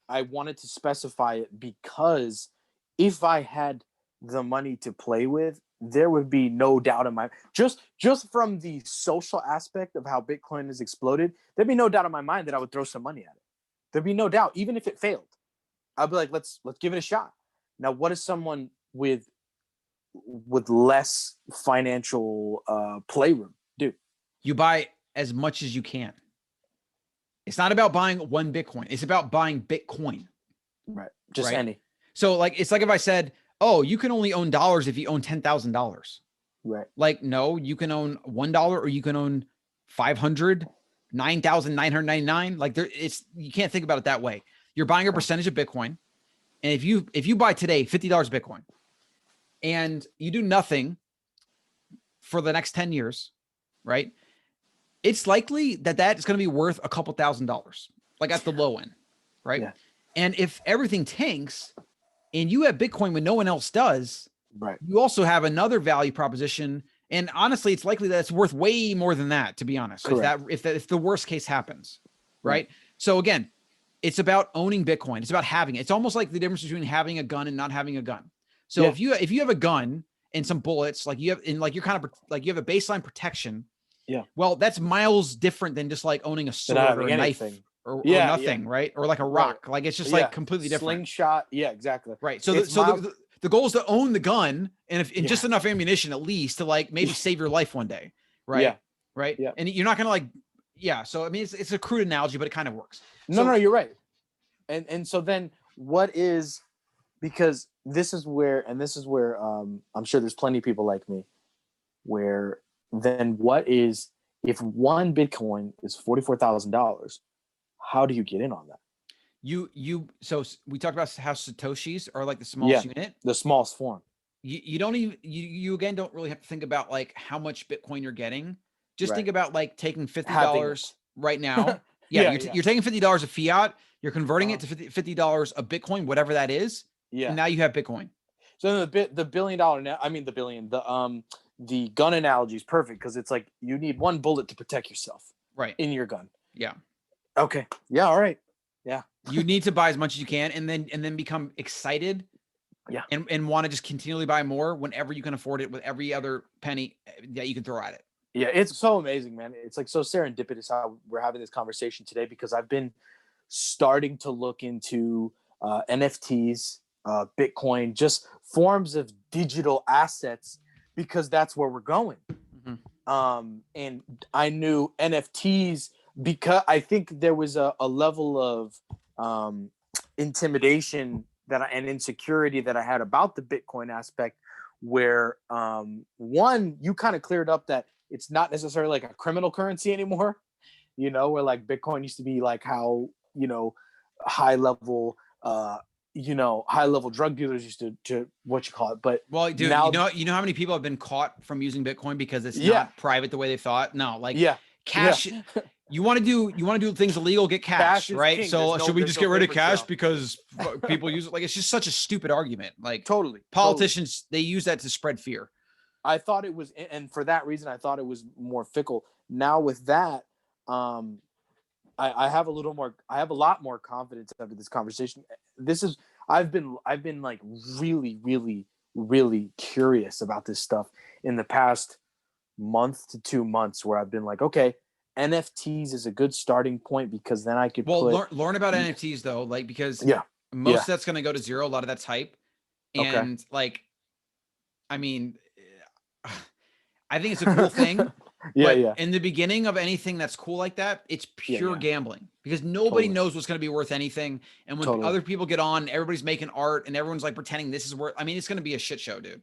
S1: I wanted to specify it because if I had the money to play with, there would be no doubt in my just from the social aspect of how Bitcoin has exploded, there'd be no doubt in my mind that I would throw some money at it. There'd be no doubt, even if it failed. I'd be like, let's give it a shot. Now, what does someone with less financial playroom do?
S2: You buy as much as you can. It's not about buying one Bitcoin. It's about buying Bitcoin.
S1: Right. Just
S2: right?
S1: any.
S2: So like, it's like if I said, oh, you can only own dollars if you own $10,000.
S1: Right.
S2: Like, no, you can own $1 or you can own 500, 9,999. Like you can't think about it that way. You're buying a percentage of Bitcoin. And if you buy today $50 Bitcoin and you do nothing for the next 10 years, right? It's likely that is going to be worth a couple $1,000s, like at the low end, right?
S1: Yeah.
S2: And if everything tanks and you have Bitcoin when no one else does,
S1: right,
S2: you also have another value proposition. And honestly, it's likely that it's worth way more than that, to be honest.
S1: Correct.
S2: If the worst case happens, right? So again, it's about owning Bitcoin. It's about having it. It's almost like the difference between having a gun and not having a gun. So if you have a gun and some bullets, like you have, and like you're kind of like you have a baseline protection.
S1: Yeah.
S2: Well, that's miles different than just like owning a sword or a knife or nothing, right? Or like a rock. Right. Like it's just like completely different.
S1: Slingshot. Yeah, exactly.
S2: Right. So the goal is to own the gun and just enough ammunition at least to like maybe save your life one day. Right.
S1: Yeah.
S2: Right.
S1: Yeah.
S2: And you're not going to So, I mean, it's a crude analogy, but it kind of works.
S1: No, you're right. And so then what is, because this is where I'm sure there's plenty of people like me where then what is, if one Bitcoin is $44,000, how do you get in on that?
S2: So we talked about how Satoshis are like the smallest unit,
S1: the smallest form.
S2: You don't even, you again, don't really have to think about like how much Bitcoin you're getting. Just think about like taking $50 right now. You're taking $50 of fiat, you're converting it to $50 of Bitcoin, whatever that is. Yeah. And now you have Bitcoin.
S1: So the the gun analogy is perfect because it's like you need one bullet to protect yourself.
S2: Right.
S1: In your gun.
S2: Yeah.
S1: Okay. Yeah. All right. Yeah.
S2: You need to buy as much as you can and then become excited.
S1: Yeah.
S2: And want to just continually buy more whenever you can afford it with every other penny that you can throw at it.
S1: Yeah. It's so amazing, man. It's like so serendipitous how we're having this conversation today because I've been starting to look into NFTs, Bitcoin, just forms of digital assets because that's where we're going. Mm-hmm. And I knew NFTs because I think there was a level of intimidation and insecurity that I had about the Bitcoin aspect where one, you kind of cleared up that it's not necessarily like a criminal currency anymore, where like Bitcoin used to be like how, high level drug dealers used to but
S2: well, dude, now, you know how many people have been caught from using Bitcoin because it's not private the way they thought. No, like cash. Yeah. You want to do things illegal, get cash right? King. So should we just get rid of cash because people use it? Like, it's just such a stupid argument. Like
S1: totally
S2: politicians, they use that to spread fear.
S1: I thought it was, and for that reason, I thought it was more fickle. Now with that, I have a lot more confidence after this conversation. I've been like really, really, really curious about this stuff in the past month to 2 months where I've been like, okay, NFTs is a good starting point because then I could
S2: learn about NFTs though, like, because most of that's going to go to zero. A lot of that's hype. And like, I mean, I think it's a cool thing. In the beginning of anything that's cool like that, it's pure gambling because nobody knows what's going to be worth anything. And when other people get on, everybody's making art and everyone's like pretending this is worth, I mean, it's going to be a shit show, dude.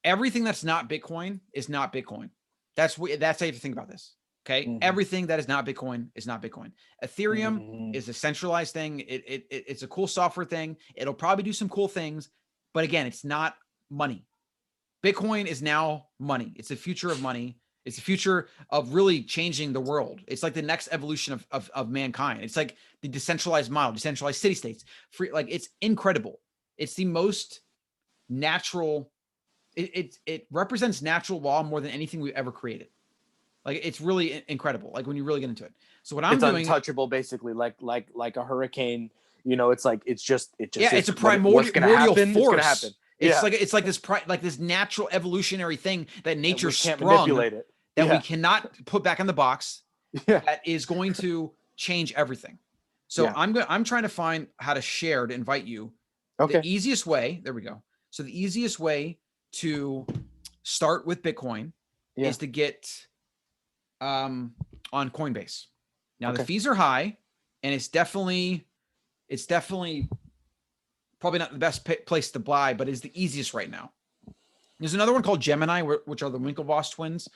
S2: Everything that's not Bitcoin is not Bitcoin. That's how you have to think about this. Okay. Mm-hmm. Everything that is not Bitcoin is not Bitcoin. Ethereum is a centralized thing. It's a cool software thing. It'll probably do some cool things, but again, it's not money. Bitcoin is now money. It's the future of money. It's the future of really changing the world. It's like the next evolution of mankind. It's like the decentralized model, decentralized city states. Free, like, it's incredible. It's the most natural. It represents natural law more than anything we've ever created. Like, it's really incredible. Like, when you really get into it. So what I'm doing,
S1: untouchable, basically, like a hurricane. It's just
S2: it's a primordial force. It's like this natural evolutionary thing that nature sprung that we cannot put back in the box. That is going to change everything. So I'm trying to find how to invite you. Okay. The easiest way. There we go. So the easiest way to start with Bitcoin is to get on Coinbase. Now the fees are high, and it's definitely probably not the best place to buy, but it's the easiest right now. There's another one called Gemini, which are the Winklevoss twins.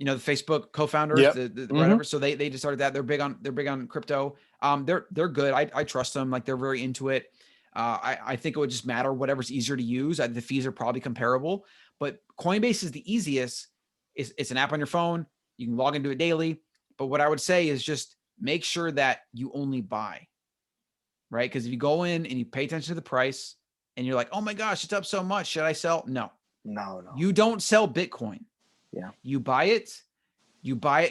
S2: The Facebook co-founders, whatever. So they just started that. They're big on crypto. They're good. I trust them. Like, they're very into it. I think it would just matter whatever's easier to use. The fees are probably comparable, but Coinbase is the easiest. It's an app on your phone. You can log into it daily. But what I would say is just make sure that you only buy, right? Because if you go in and you pay attention to the price and you're like, oh my gosh, it's up so much, should I sell? No. You don't sell Bitcoin.
S1: Yeah.
S2: You buy it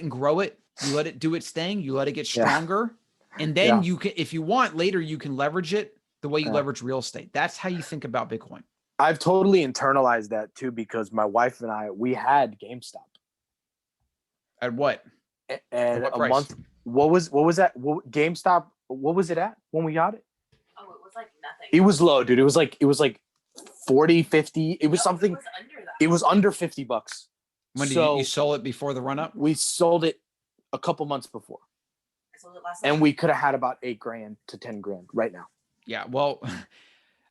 S2: and grow it. You let it do its thing. You let it get stronger. And then you can, if you want later, you can leverage it the way you leverage real estate. That's how you think about Bitcoin.
S1: I've totally internalized that too, because my wife and I, we had GameStop.
S2: At what?
S1: And a month. What was that? GameStop, what was it at when we got it?
S3: Oh, it was like nothing.
S1: It was low, dude. It was like 40, 50. It was something.
S3: It was under that.
S1: It was under $50.
S2: When did you sold it before the run up?
S1: We sold it a couple months before.
S3: I sold it last
S1: and
S3: night.
S1: we could have had about $8,000 to $10,000 right now.
S2: Yeah. Well,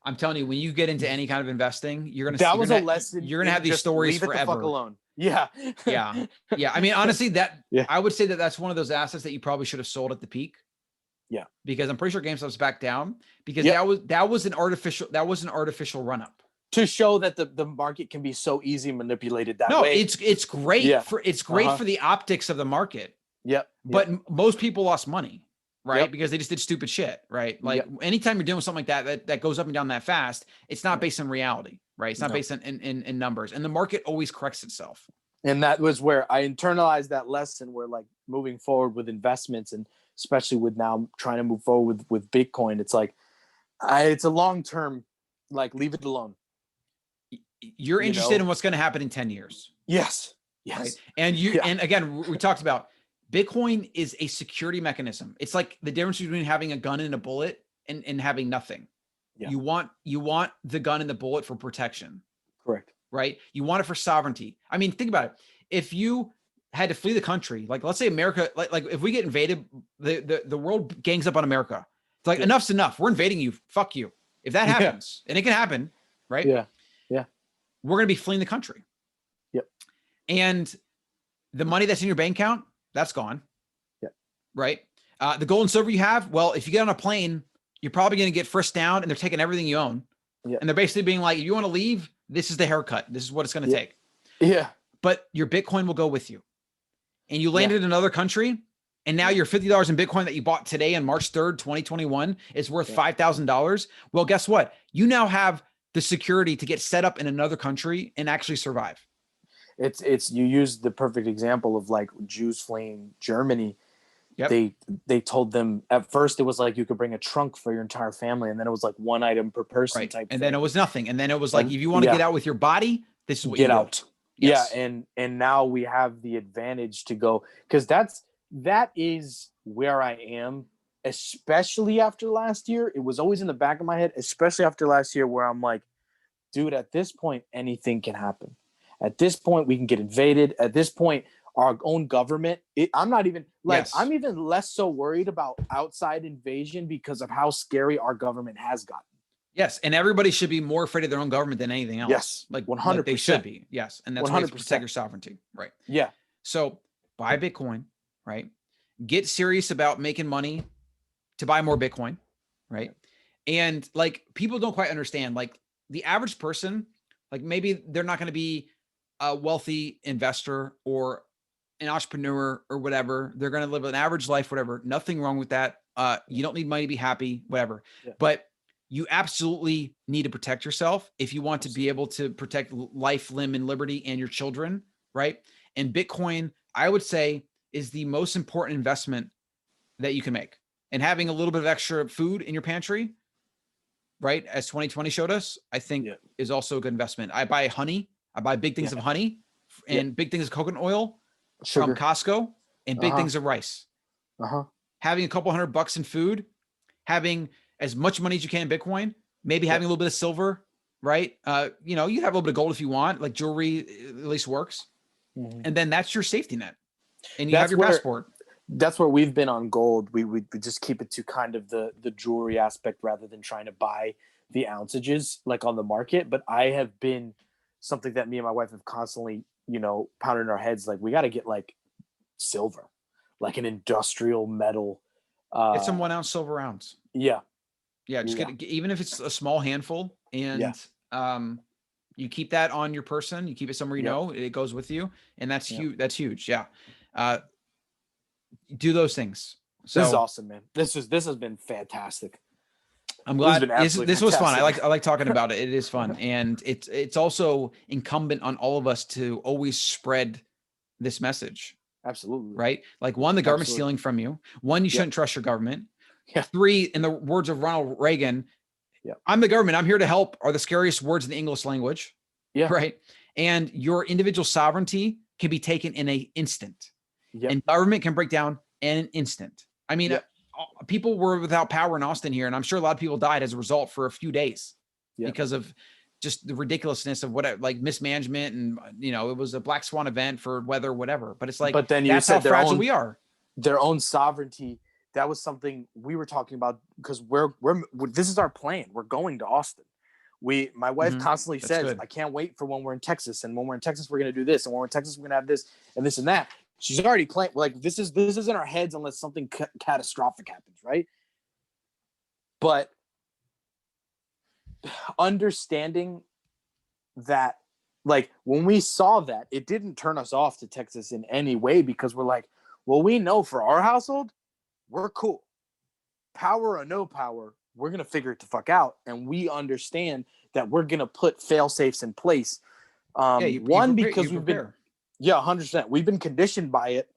S2: I'm telling you, when you get into any kind of investing, you're going to,
S1: that was a lesson.
S2: You're going to have these stories forever. Leave it the
S1: fuck alone. Yeah.
S2: Yeah. I mean, honestly, I would say that that's one of those assets that you probably should have sold at the peak.
S1: Yeah.
S2: Because I'm pretty sure GameStop's back down, because that was an artificial run up.
S1: To show that the market can be so easy manipulated that way.
S2: No, it's great for the optics of the market.
S1: Yep.
S2: But most people lost money, right? Because they just did stupid shit, right? Like anytime you're doing something like that goes up and down that fast, it's not based on reality, right? It's not based in numbers, and the market always corrects itself. And
S1: that was where I internalized that lesson, where like moving forward with investments, and especially with now trying to move forward with Bitcoin, it's like, it's a long-term, like, leave it alone.
S2: You're interested in what's going to happen in 10 years.
S1: Yes.
S2: Right? And and again, we talked about Bitcoin is a security mechanism. It's like the difference between having a gun and a bullet and having nothing. Yeah. You want the gun and the bullet for protection.
S1: Correct.
S2: Right? You want it for sovereignty. I mean, think about it. If you had to flee the country, like let's say America, like if we get invaded, the world gangs up on America. It's like, enough's enough. We're invading you. Fuck you. If that happens, and it can happen, right?
S1: Yeah.
S2: We're going to be fleeing the country.
S1: Yep.
S2: And the money that's in your bank account, that's gone.
S1: Yep.
S2: Right. The gold and silver you have, well, if you get on a plane, you're probably going to get frisked down, and they're taking everything you own.
S1: Yep.
S2: And they're basically being like, if you want to leave, this is the haircut. This is what it's going to take.
S1: Yeah.
S2: But your Bitcoin will go with you. And you landed in another country, and now your $50 in Bitcoin that you bought today on March 3rd, 2021 is worth $5,000. Well, guess what? You now have the security to get set up in another country and actually survive.
S1: It's you use the perfect example of like Jews fleeing Germany. Yep. They told them at first it was like you could bring a trunk for your entire family, and then it was like one item per person type
S2: and
S1: thing.
S2: Then it was nothing. And then it was like, if you want to get out with your body, this is what
S1: get
S2: you
S1: out.
S2: Do. Yes.
S1: Yeah, and now we have the advantage to go, because that is where I am. Especially after last year, it was always in the back of my head, especially after last year, where I'm like, dude, at this point, anything can happen. At this point, we can get invaded. At this point, our own government, I'm not even like, I'm even less so worried about outside invasion because of how scary our government has gotten.
S2: Yes. And everybody should be more afraid of their own government than anything else.
S1: Yes.
S2: Like
S1: 100%.
S2: Like they should be. Yes. And that's why you protect your sovereignty. Right.
S1: Yeah.
S2: So buy Bitcoin, right? Get serious about making money to buy more Bitcoin, right? And like, people don't quite understand, like the average person, like maybe they're not going to be a wealthy investor or an entrepreneur or whatever. They're going to live an average life, whatever. Nothing wrong with that. You don't need money to be happy, whatever. Yeah. But you absolutely need to protect yourself if you want to be able to protect life, limb, and liberty and your children, right? And Bitcoin, I would say, is the most important investment that you can make. And having a little bit of extra food in your pantry, right, as 2020 showed us, I think is also a good investment. I buy honey. I buy big things of honey and big things of coconut oil from Costco and big things of rice. Having a couple $100 in food, having as much money as you can in Bitcoin, maybe having a little bit of silver, right? You have a little bit of gold if you want, like jewelry at least works. And then that's your safety net. And you have your passport.
S1: that's where we've been on gold. We just keep it to kind of the jewelry aspect rather than trying to buy the ounceages like on the market. But I have been something that me and my wife have constantly, pounded in our heads. Like we got to get like silver, like an industrial metal.
S2: Get some 1 ounce silver ounce.
S1: Yeah.
S2: Yeah. Just get, even if it's a small handful, and you keep that on your person, you keep it somewhere, it goes with you. And that's huge. That's huge. Yeah. Do those things. So
S1: this is awesome, man. This has been fantastic.
S2: I'm glad this was fun. I like talking about it. It is fun. And it's also incumbent on all of us to always spread this message.
S1: Absolutely.
S2: Right? Like, one, the government's stealing from you. One, you shouldn't trust your government.
S1: Yeah.
S2: 3, in the words of Ronald Reagan, I'm the government, I'm here to help, are the scariest words in the English language.
S1: Yeah.
S2: Right. And your individual sovereignty can be taken in an instant.
S1: Yep.
S2: And government can break down in an instant. I mean, people were without power in Austin here, and I'm sure a lot of people died as a result for a few days because of just the ridiculousness of like mismanagement, and it was a black swan event for weather, whatever. But it's like, but then that's how fragile we are.
S1: Their own sovereignty. That was something we were talking about, because this is our plan. We're going to Austin. My wife constantly says, I can't wait for when we're in Texas, and when we're in Texas, we're going to do this, and when we're in Texas, we're going to have this and this and that. She's already playing, like, this is in our heads unless something catastrophic happens, right? But understanding that, like, when we saw that, it didn't turn us off to Texas in any way, because we're like, well, we know for our household, we're cool. Power or no power, we're going to figure it the fuck out. And we understand that we're going to put fail safes in place. Because we've been, 100%. We've been conditioned by it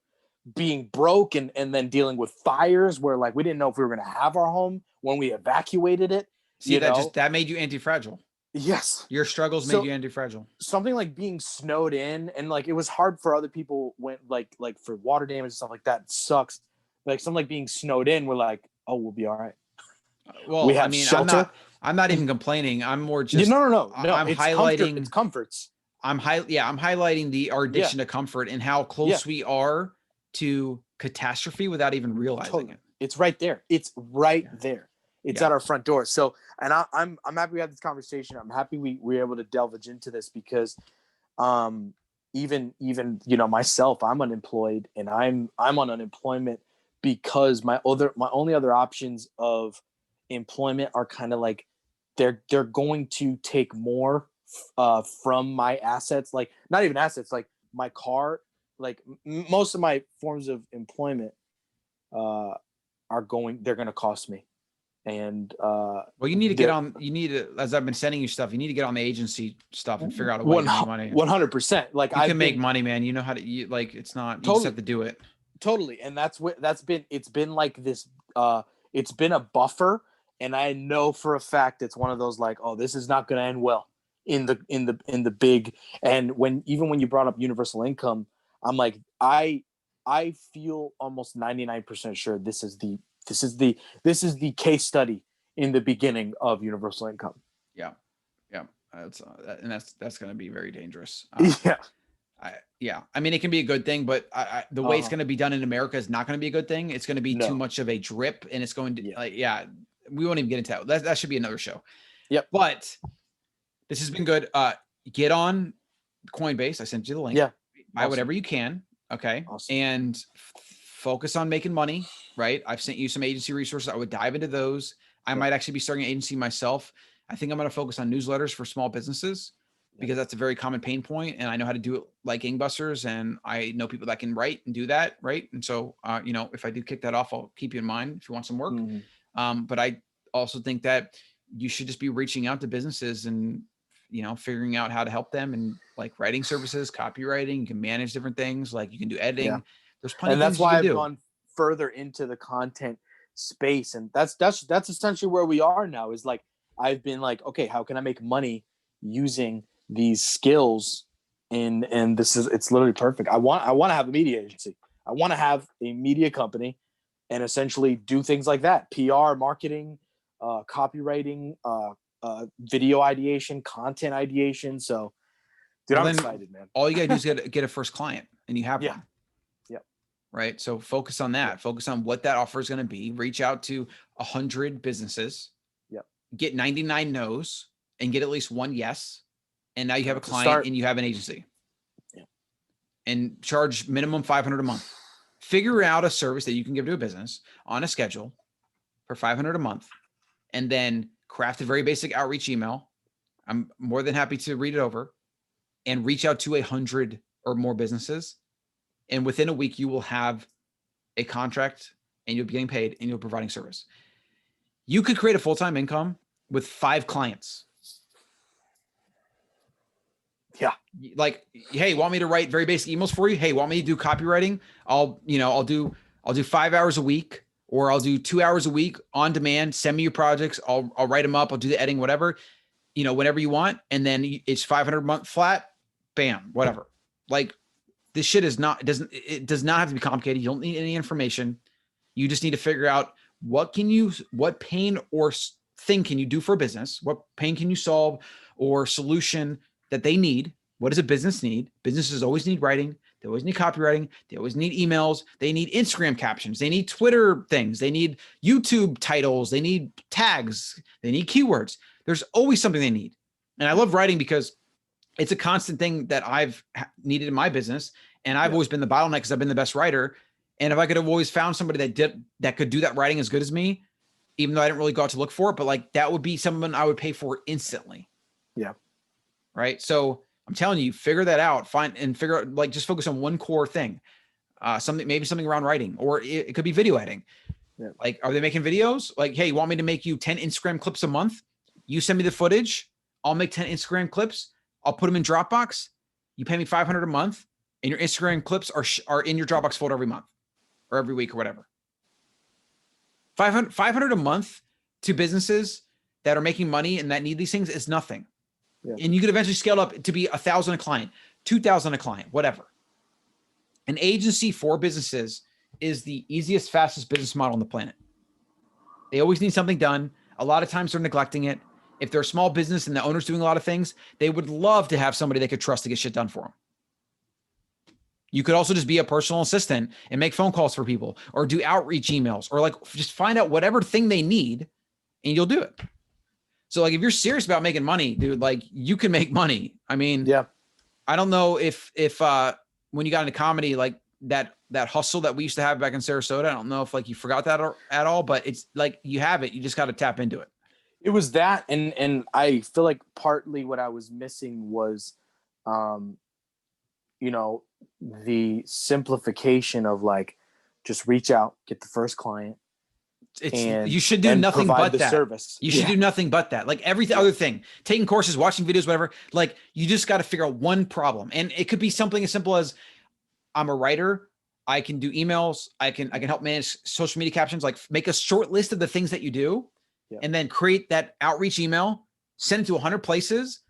S1: being broke, and then dealing with fires where, like, we didn't know if we were going to have our home when we evacuated it.
S2: See, that made you anti-fragile.
S1: Yes.
S2: Your struggles made you anti-fragile.
S1: Something like being snowed in, and like, it was hard for other people when like for water damage and stuff like that. It sucks. Like, something like being snowed in, we're like, oh, we'll be all right.
S2: Well,
S1: we have shelter.
S2: I'm not even complaining. I'm more just
S1: no.
S2: I'm highlighting
S1: it's comforts.
S2: I'm highlighting our addiction to comfort and how close we are to catastrophe without even realizing it.
S1: It's right there. It's right there. It's at our front door. So, and I'm happy we had this conversation. I'm happy we were able to delve into this, because even myself, I'm unemployed, and I'm on unemployment because my only other options of employment are kind of like, they're going to take more from my assets, like, not even assets, like my car, like most of my forms of employment they're going to cost me. And
S2: well, you need to as I've been sending you stuff, you need to get on the agency stuff and figure out a way to make money.
S1: 100%. Like,
S2: you can make money, man. You know how to, it's not, you just have to do it.
S1: Totally. And it's been like this, it's been a buffer. And I know for a fact it's one of those, like, oh, this is not going to end well in the big. And when you brought up universal income, I'm like, I feel almost 99% sure this is the case study in the beginning of universal income.
S2: Yeah. That's going to be very dangerous. I mean, it can be a good thing, but the way it's going to be done in America is not going to be a good thing. It's going to be too much of a drip, and it's going to, we won't even get into that. That should be another show.
S1: Yep.
S2: But this has been good. Get on Coinbase. I sent you the link.
S1: Yeah.
S2: Buy whatever you can. Okay.
S1: Awesome.
S2: And focus on making money. Right. I've sent you some agency resources. I would dive into those. I might actually be starting an agency myself. I think I'm going to focus on newsletters for small businesses, because that's a very common pain point, and I know how to do it like gangbusters, and I know people that can write and do that. Right. And so, if I do kick that off, I'll keep you in mind if you want some work.
S1: Mm-hmm.
S2: But I also think that you should just be reaching out to businesses and, figuring out how to help them, and like writing services, copywriting. You can manage different things. Like, you can do editing.
S1: Yeah.
S2: There's plenty
S1: and
S2: of
S1: that's
S2: things
S1: why
S2: you
S1: I've
S2: can do.
S1: gone further into the content space. And that's essentially where we are now, is like, I've been like, okay, how can I make money using these skills? And it's literally perfect. I want to have a media agency. I want to have a media company and essentially do things like that: PR, marketing, copywriting, video ideation, content ideation. So, dude, I'm excited, man.
S2: All you gotta do is get a first client, and you have one.
S1: Yep.
S2: right? So focus on that. Focus on what that offer is going to be. Reach out to 100 businesses.
S1: Yep.
S2: Get 99 no's and get at least one yes. And now you have a
S1: To
S2: client
S1: start.
S2: and you have an agency.
S1: Yeah.
S2: And charge minimum $500 a month. Figure out a service that you can give to a business on a schedule for $500 a month, and then craft a very basic outreach email. I'm more than happy to read it over and reach out to 100 or more businesses. And within a week, you will have a contract and you'll be getting paid and you'll be providing service. You could create a full-time income with 5 clients.
S1: Yeah.
S2: Like, hey, want me to write very basic emails for you? Hey, want me to do copywriting? I'll do 5 hours a week, or I'll do 2 hours a week on demand. Send me your projects. I'll write them up. I'll do the editing, whatever, whenever you want. And then it's 500 a month flat, bam, whatever. Like, this shit it does not have to be complicated. You don't need any information. You just need to figure out what pain or thing can you do for a business? What pain can you solve or solution that they need? What does a business need? Businesses always need writing. They always need copywriting. They always need emails. They need Instagram captions. They need Twitter things. They need YouTube titles. They need tags. They need keywords. There's always something they need. And I love writing because it's a constant thing that I've needed in my business. And I've always been the bottleneck because I've been the best writer. And if I could have always found somebody that could do that writing as good as me, even though I didn't really go out to look for it, but like that would be someone I would pay for instantly.
S1: Yeah.
S2: Right. So I'm telling you, figure that out, figure out, like, just focus on one core thing, maybe something around writing, or it could be video editing.
S1: Yeah.
S2: Like, are they making videos? Like, hey, you want me to make you 10 Instagram clips a month? You send me the footage. I'll make 10 Instagram clips. I'll put them in Dropbox. You pay me $500 a month, and your Instagram clips are in your Dropbox folder every month or every week or whatever. $500 a month to businesses that are making money and that need these things is nothing. Yeah. And you could eventually scale up to be 1,000 a client, 2,000 a client, whatever. An agency for businesses is the easiest, fastest business model on the planet. They always need something done. A lot of times they're neglecting it. If they're a small business and the owner's doing a lot of things, they would love to have somebody they could trust to get shit done for them. You could also just be a personal assistant and make phone calls for people, or do outreach emails, or like just find out whatever thing they need and you'll do it. So like, if you're serious about making money, dude, like, you can make money. I mean,
S1: yeah.
S2: I don't know if when you got into comedy, like that hustle that we used to have back in Sarasota, I don't know if like you forgot that at all, but it's like, you have it. You just got to tap into it.
S1: It was that. And I feel like partly what I was missing was, the simplification of like, just reach out, get the first client.
S2: You should do nothing but that.
S1: Service.
S2: You should do nothing but that. Like every other thing, taking courses, watching videos, whatever. Like, you just got to figure out one problem, and it could be something as simple as, I'm a writer. I can do emails. I can help manage social media captions. Like, make a short list of the things that you do, and then create that outreach email. Send it to 100 places.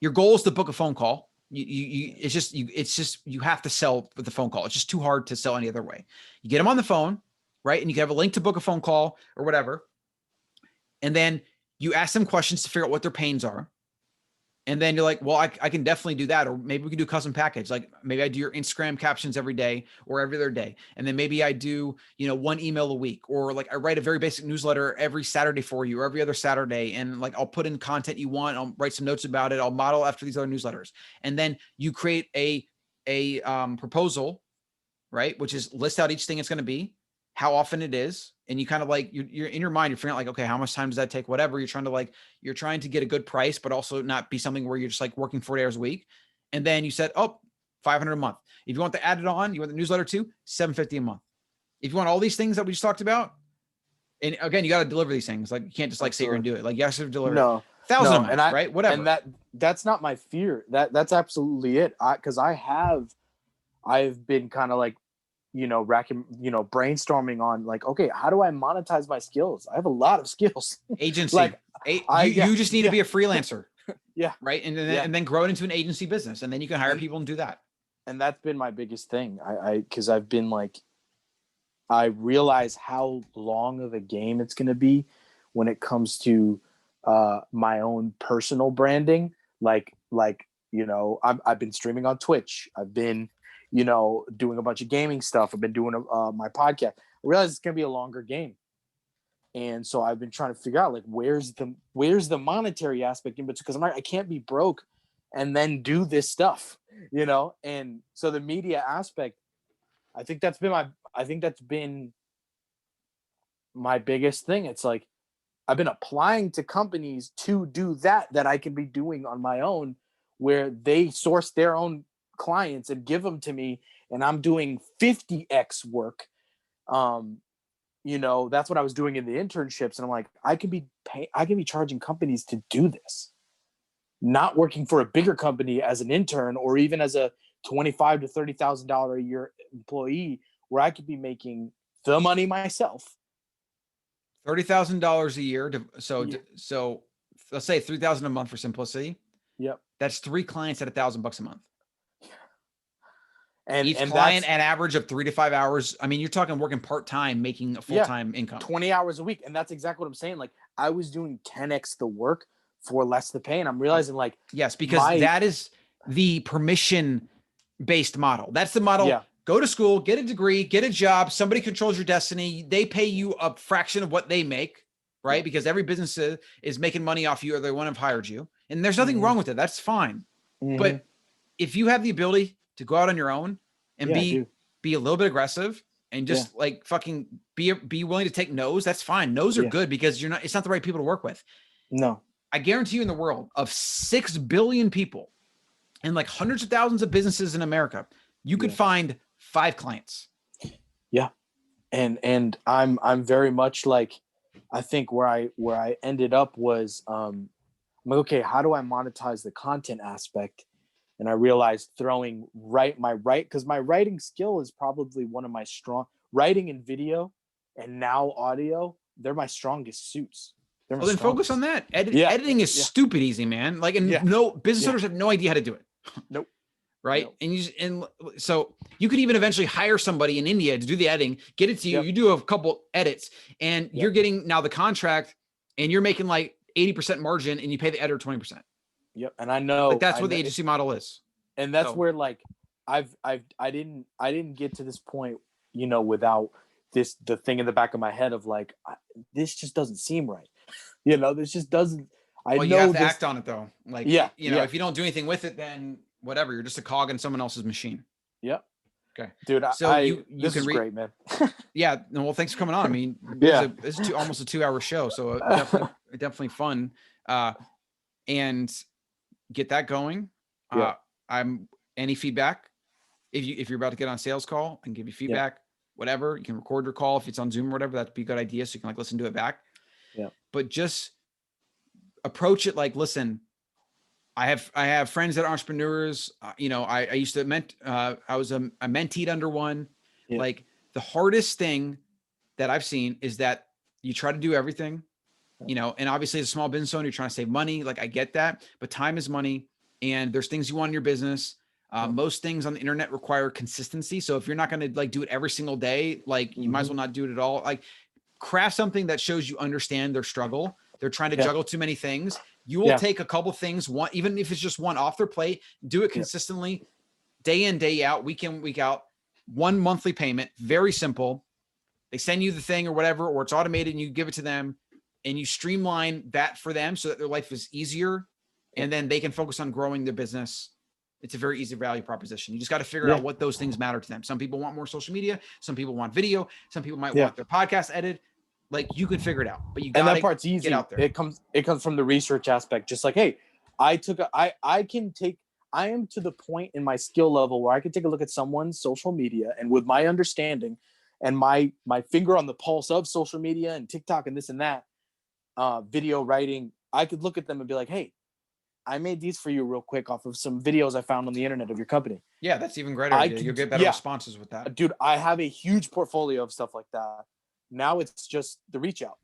S2: Your goal is to book a phone call. It's just you have to sell with the phone call. It's just too hard to sell any other way. You get them on the phone. Right. And you can have a link to book a phone call or whatever. And then you ask them questions to figure out what their pains are. And then you're like, well, I can definitely do that. Or maybe we can do a custom package. Like, maybe I do your Instagram captions every day or every other day. And then maybe I do, one email a week, or like I write a very basic newsletter every Saturday for you, or every other Saturday. And like, I'll put in content you want. I'll write some notes about it. I'll model after these other newsletters. And then you create a proposal, right? Which is list out each thing it's going to be, how often it is. And you kind of like, you're in your mind, you're figuring out like, okay, how much time does that take? Whatever. You're trying to get a good price, but also not be something where you're just like working 40 hours a week. And then you said, oh, $500 a month. If you want to add it on, you want the newsletter too, $750 a month. If you want all these things that we just talked about, and again, you got to deliver these things. Like, you can't just like sit here and do it. Like, you have to deliver 1,000 a month, right? Whatever.
S1: And that's not my fear. That's absolutely it. Cause I've been kind of like, brainstorming on like, okay, how do I monetize my skills? I have a lot of skills.
S2: Agency.
S1: Like,
S2: you just need to be a freelancer.
S1: Yeah.
S2: Right. And then grow it into an agency business. And then you can hire people and do that.
S1: And that's been my biggest thing. Cause I've been like, I realize how long of a game it's going to be when it comes to my own personal branding. I've been streaming on Twitch. I've been, doing a bunch of gaming stuff. I've been doing my podcast. I realized it's going to be a longer game. And so I've been trying to figure out like, where's the monetary aspect in, but because I can't be broke and then do this stuff, And so the media aspect, I think that's been my biggest thing. It's like, I've been applying to companies to do that I could be doing on my own, where they source their own clients and give them to me, and I'm doing 50x work. That's what I was doing in the internships, and I'm like, I can be charging companies to do this, not working for a bigger company as an intern or even as a $25,000 to $30,000 a year employee, where I could be making the money myself.
S2: $30,000 a year. So let's say $3,000 a month for simplicity.
S1: Yep.
S2: That's 3 clients at $1,000 a month.
S1: And
S2: each client an average of 3 to 5 hours. I mean, you're talking working part-time, making a full-time income.
S1: 20 hours a week. And that's exactly what I'm saying. Like, I was doing 10x the work for less the pay. And I'm realizing like,
S2: yes, because that is the permission-based model. That's the model.
S1: Yeah.
S2: Go to school, get a degree, get a job. Somebody controls your destiny. They pay you a fraction of what they make, right? Yeah. Because every business is making money off you, or they wouldn't have hired you. And there's nothing wrong with it. That's fine. But if you have the ability to go out on your own and be a little bit aggressive and just like fucking be willing to take no's, that's fine. No's are good, because it's not the right people to work with.
S1: No.
S2: I guarantee you, in the world of 6 billion people and like hundreds of thousands of businesses in America, you could find 5 clients.
S1: Yeah. And I'm very much like, I think where I ended up was, I'm like, okay, how do I monetize the content aspect? And I realized throwing because my writing skill is probably one of my writing and video and now audio. They're my strongest suits.
S2: Well, then focus on that. Editing is stupid easy, man. Like, and no business owners have no idea how to do it.
S1: Nope.
S2: Right. Nope. And so you could even eventually hire somebody in India to do the editing, get it to you. You do a couple edits, and you're getting now the contract, and you're making like 80% margin, and you pay the editor 20%.
S1: Yep. And I know
S2: like that's what the agency model is.
S1: And that's where like I didn't get to this point, without the thing in the back of my head of like, this just doesn't seem right. This just doesn't.
S2: You have to act on it though. Like, if you don't do anything with it, then whatever, you're just a cog in someone else's machine.
S1: Yep.
S2: Okay.
S1: Dude,
S2: this is
S1: great, man.
S2: Yeah. No, well, thanks for coming on. I mean, it's almost a 2-hour show. So definitely fun. And get that going. Any feedback. If you're about to get on a sales call, and give you feedback, whatever, you can record your call. If it's on Zoom or whatever, that'd be a good idea. So you can like listen to it back.
S1: Yeah.
S2: But just approach it like, listen, I have friends that are entrepreneurs. I used to I was a menteed under one. Yeah. Like, the hardest thing that I've seen is that you try to do everything, and obviously as a small business owner, you're trying to save money. Like, I get that, but time is money, and there's things you want in your business. Most things on the internet require consistency. So if you're not going to like do it every single day, like you might as well not do it at all. Like, craft something that shows you understand their struggle. They're trying to juggle too many things. You will take a couple things, even if it's just one off their plate, do it consistently, day in, day out, week in, week out, one monthly payment, very simple. They send you the thing or whatever, or it's automated and you give it to them, and you streamline that for them so that their life is easier, and then they can focus on growing their business. It's a very easy value proposition. You just got to figure out what those things matter to them. Some people want more social media. Some people want video. Some people might want their podcast edited. Like, you can figure it out, but you got to
S1: and that part's easy.
S2: Get out there.
S1: It comes from the research aspect. Just like, hey, I am to the point in my skill level where I can take a look at someone's social media, and with my understanding and my finger on the pulse of social media and TikTok and this and that, video writing, I could look at them and be like, hey, I made these for you real quick off of some videos I found on the internet of your company.
S2: Yeah, that's even greater. You'll get better responses with that.
S1: Dude, I have a huge portfolio of stuff like that. Now it's just the reach out.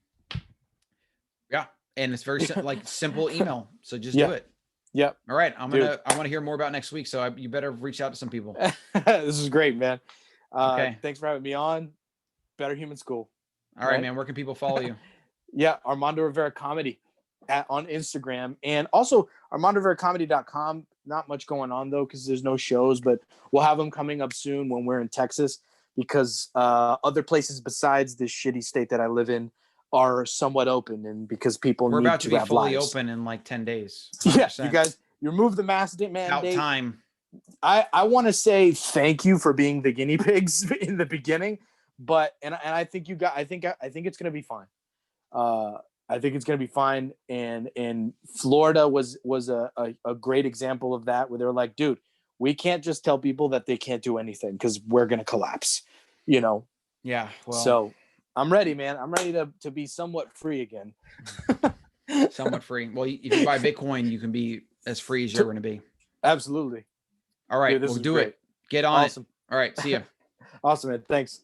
S1: Yeah.
S2: And it's very simple email. So just do it.
S1: Yep.
S2: All right. I want to hear more about next week. So you better reach out to some people.
S1: This is great, man.
S2: Okay.
S1: Thanks for having me on. Better Human School.
S2: All right, man. Where can people follow you?
S1: Armando Rivera Comedy on Instagram, and also ArmandoRiveraComedy.com. not much going on though, because there's no shows, but we'll have them coming up soon when we're in Texas, because other places besides this shitty state that I live in are somewhat open, and because people
S2: We're
S1: need
S2: about to be
S1: have
S2: fully
S1: lives.
S2: open in like 10 days.
S1: Yeah,
S2: 100%.
S1: you guys, you removed the mask
S2: About
S1: mandate.
S2: time.
S1: I want to say thank you for being the guinea pigs in the beginning, but and I think you got I think it's gonna be fine. I think it's gonna be fine. And Florida was a great example of that, where they're like, dude, we can't just tell people that they can't do anything because we're gonna collapse, you know.
S2: Yeah. Well,
S1: So I'm ready, man. I'm ready to be somewhat free again.
S2: somewhat free. Well, if you buy Bitcoin, you can be as free as you're going to be.
S1: Absolutely.
S2: All right,
S1: Dude, this
S2: we'll
S1: is
S2: do
S1: great.
S2: it. Get on
S1: Awesome.
S2: it. All right, see ya.
S1: Awesome, man. Thanks.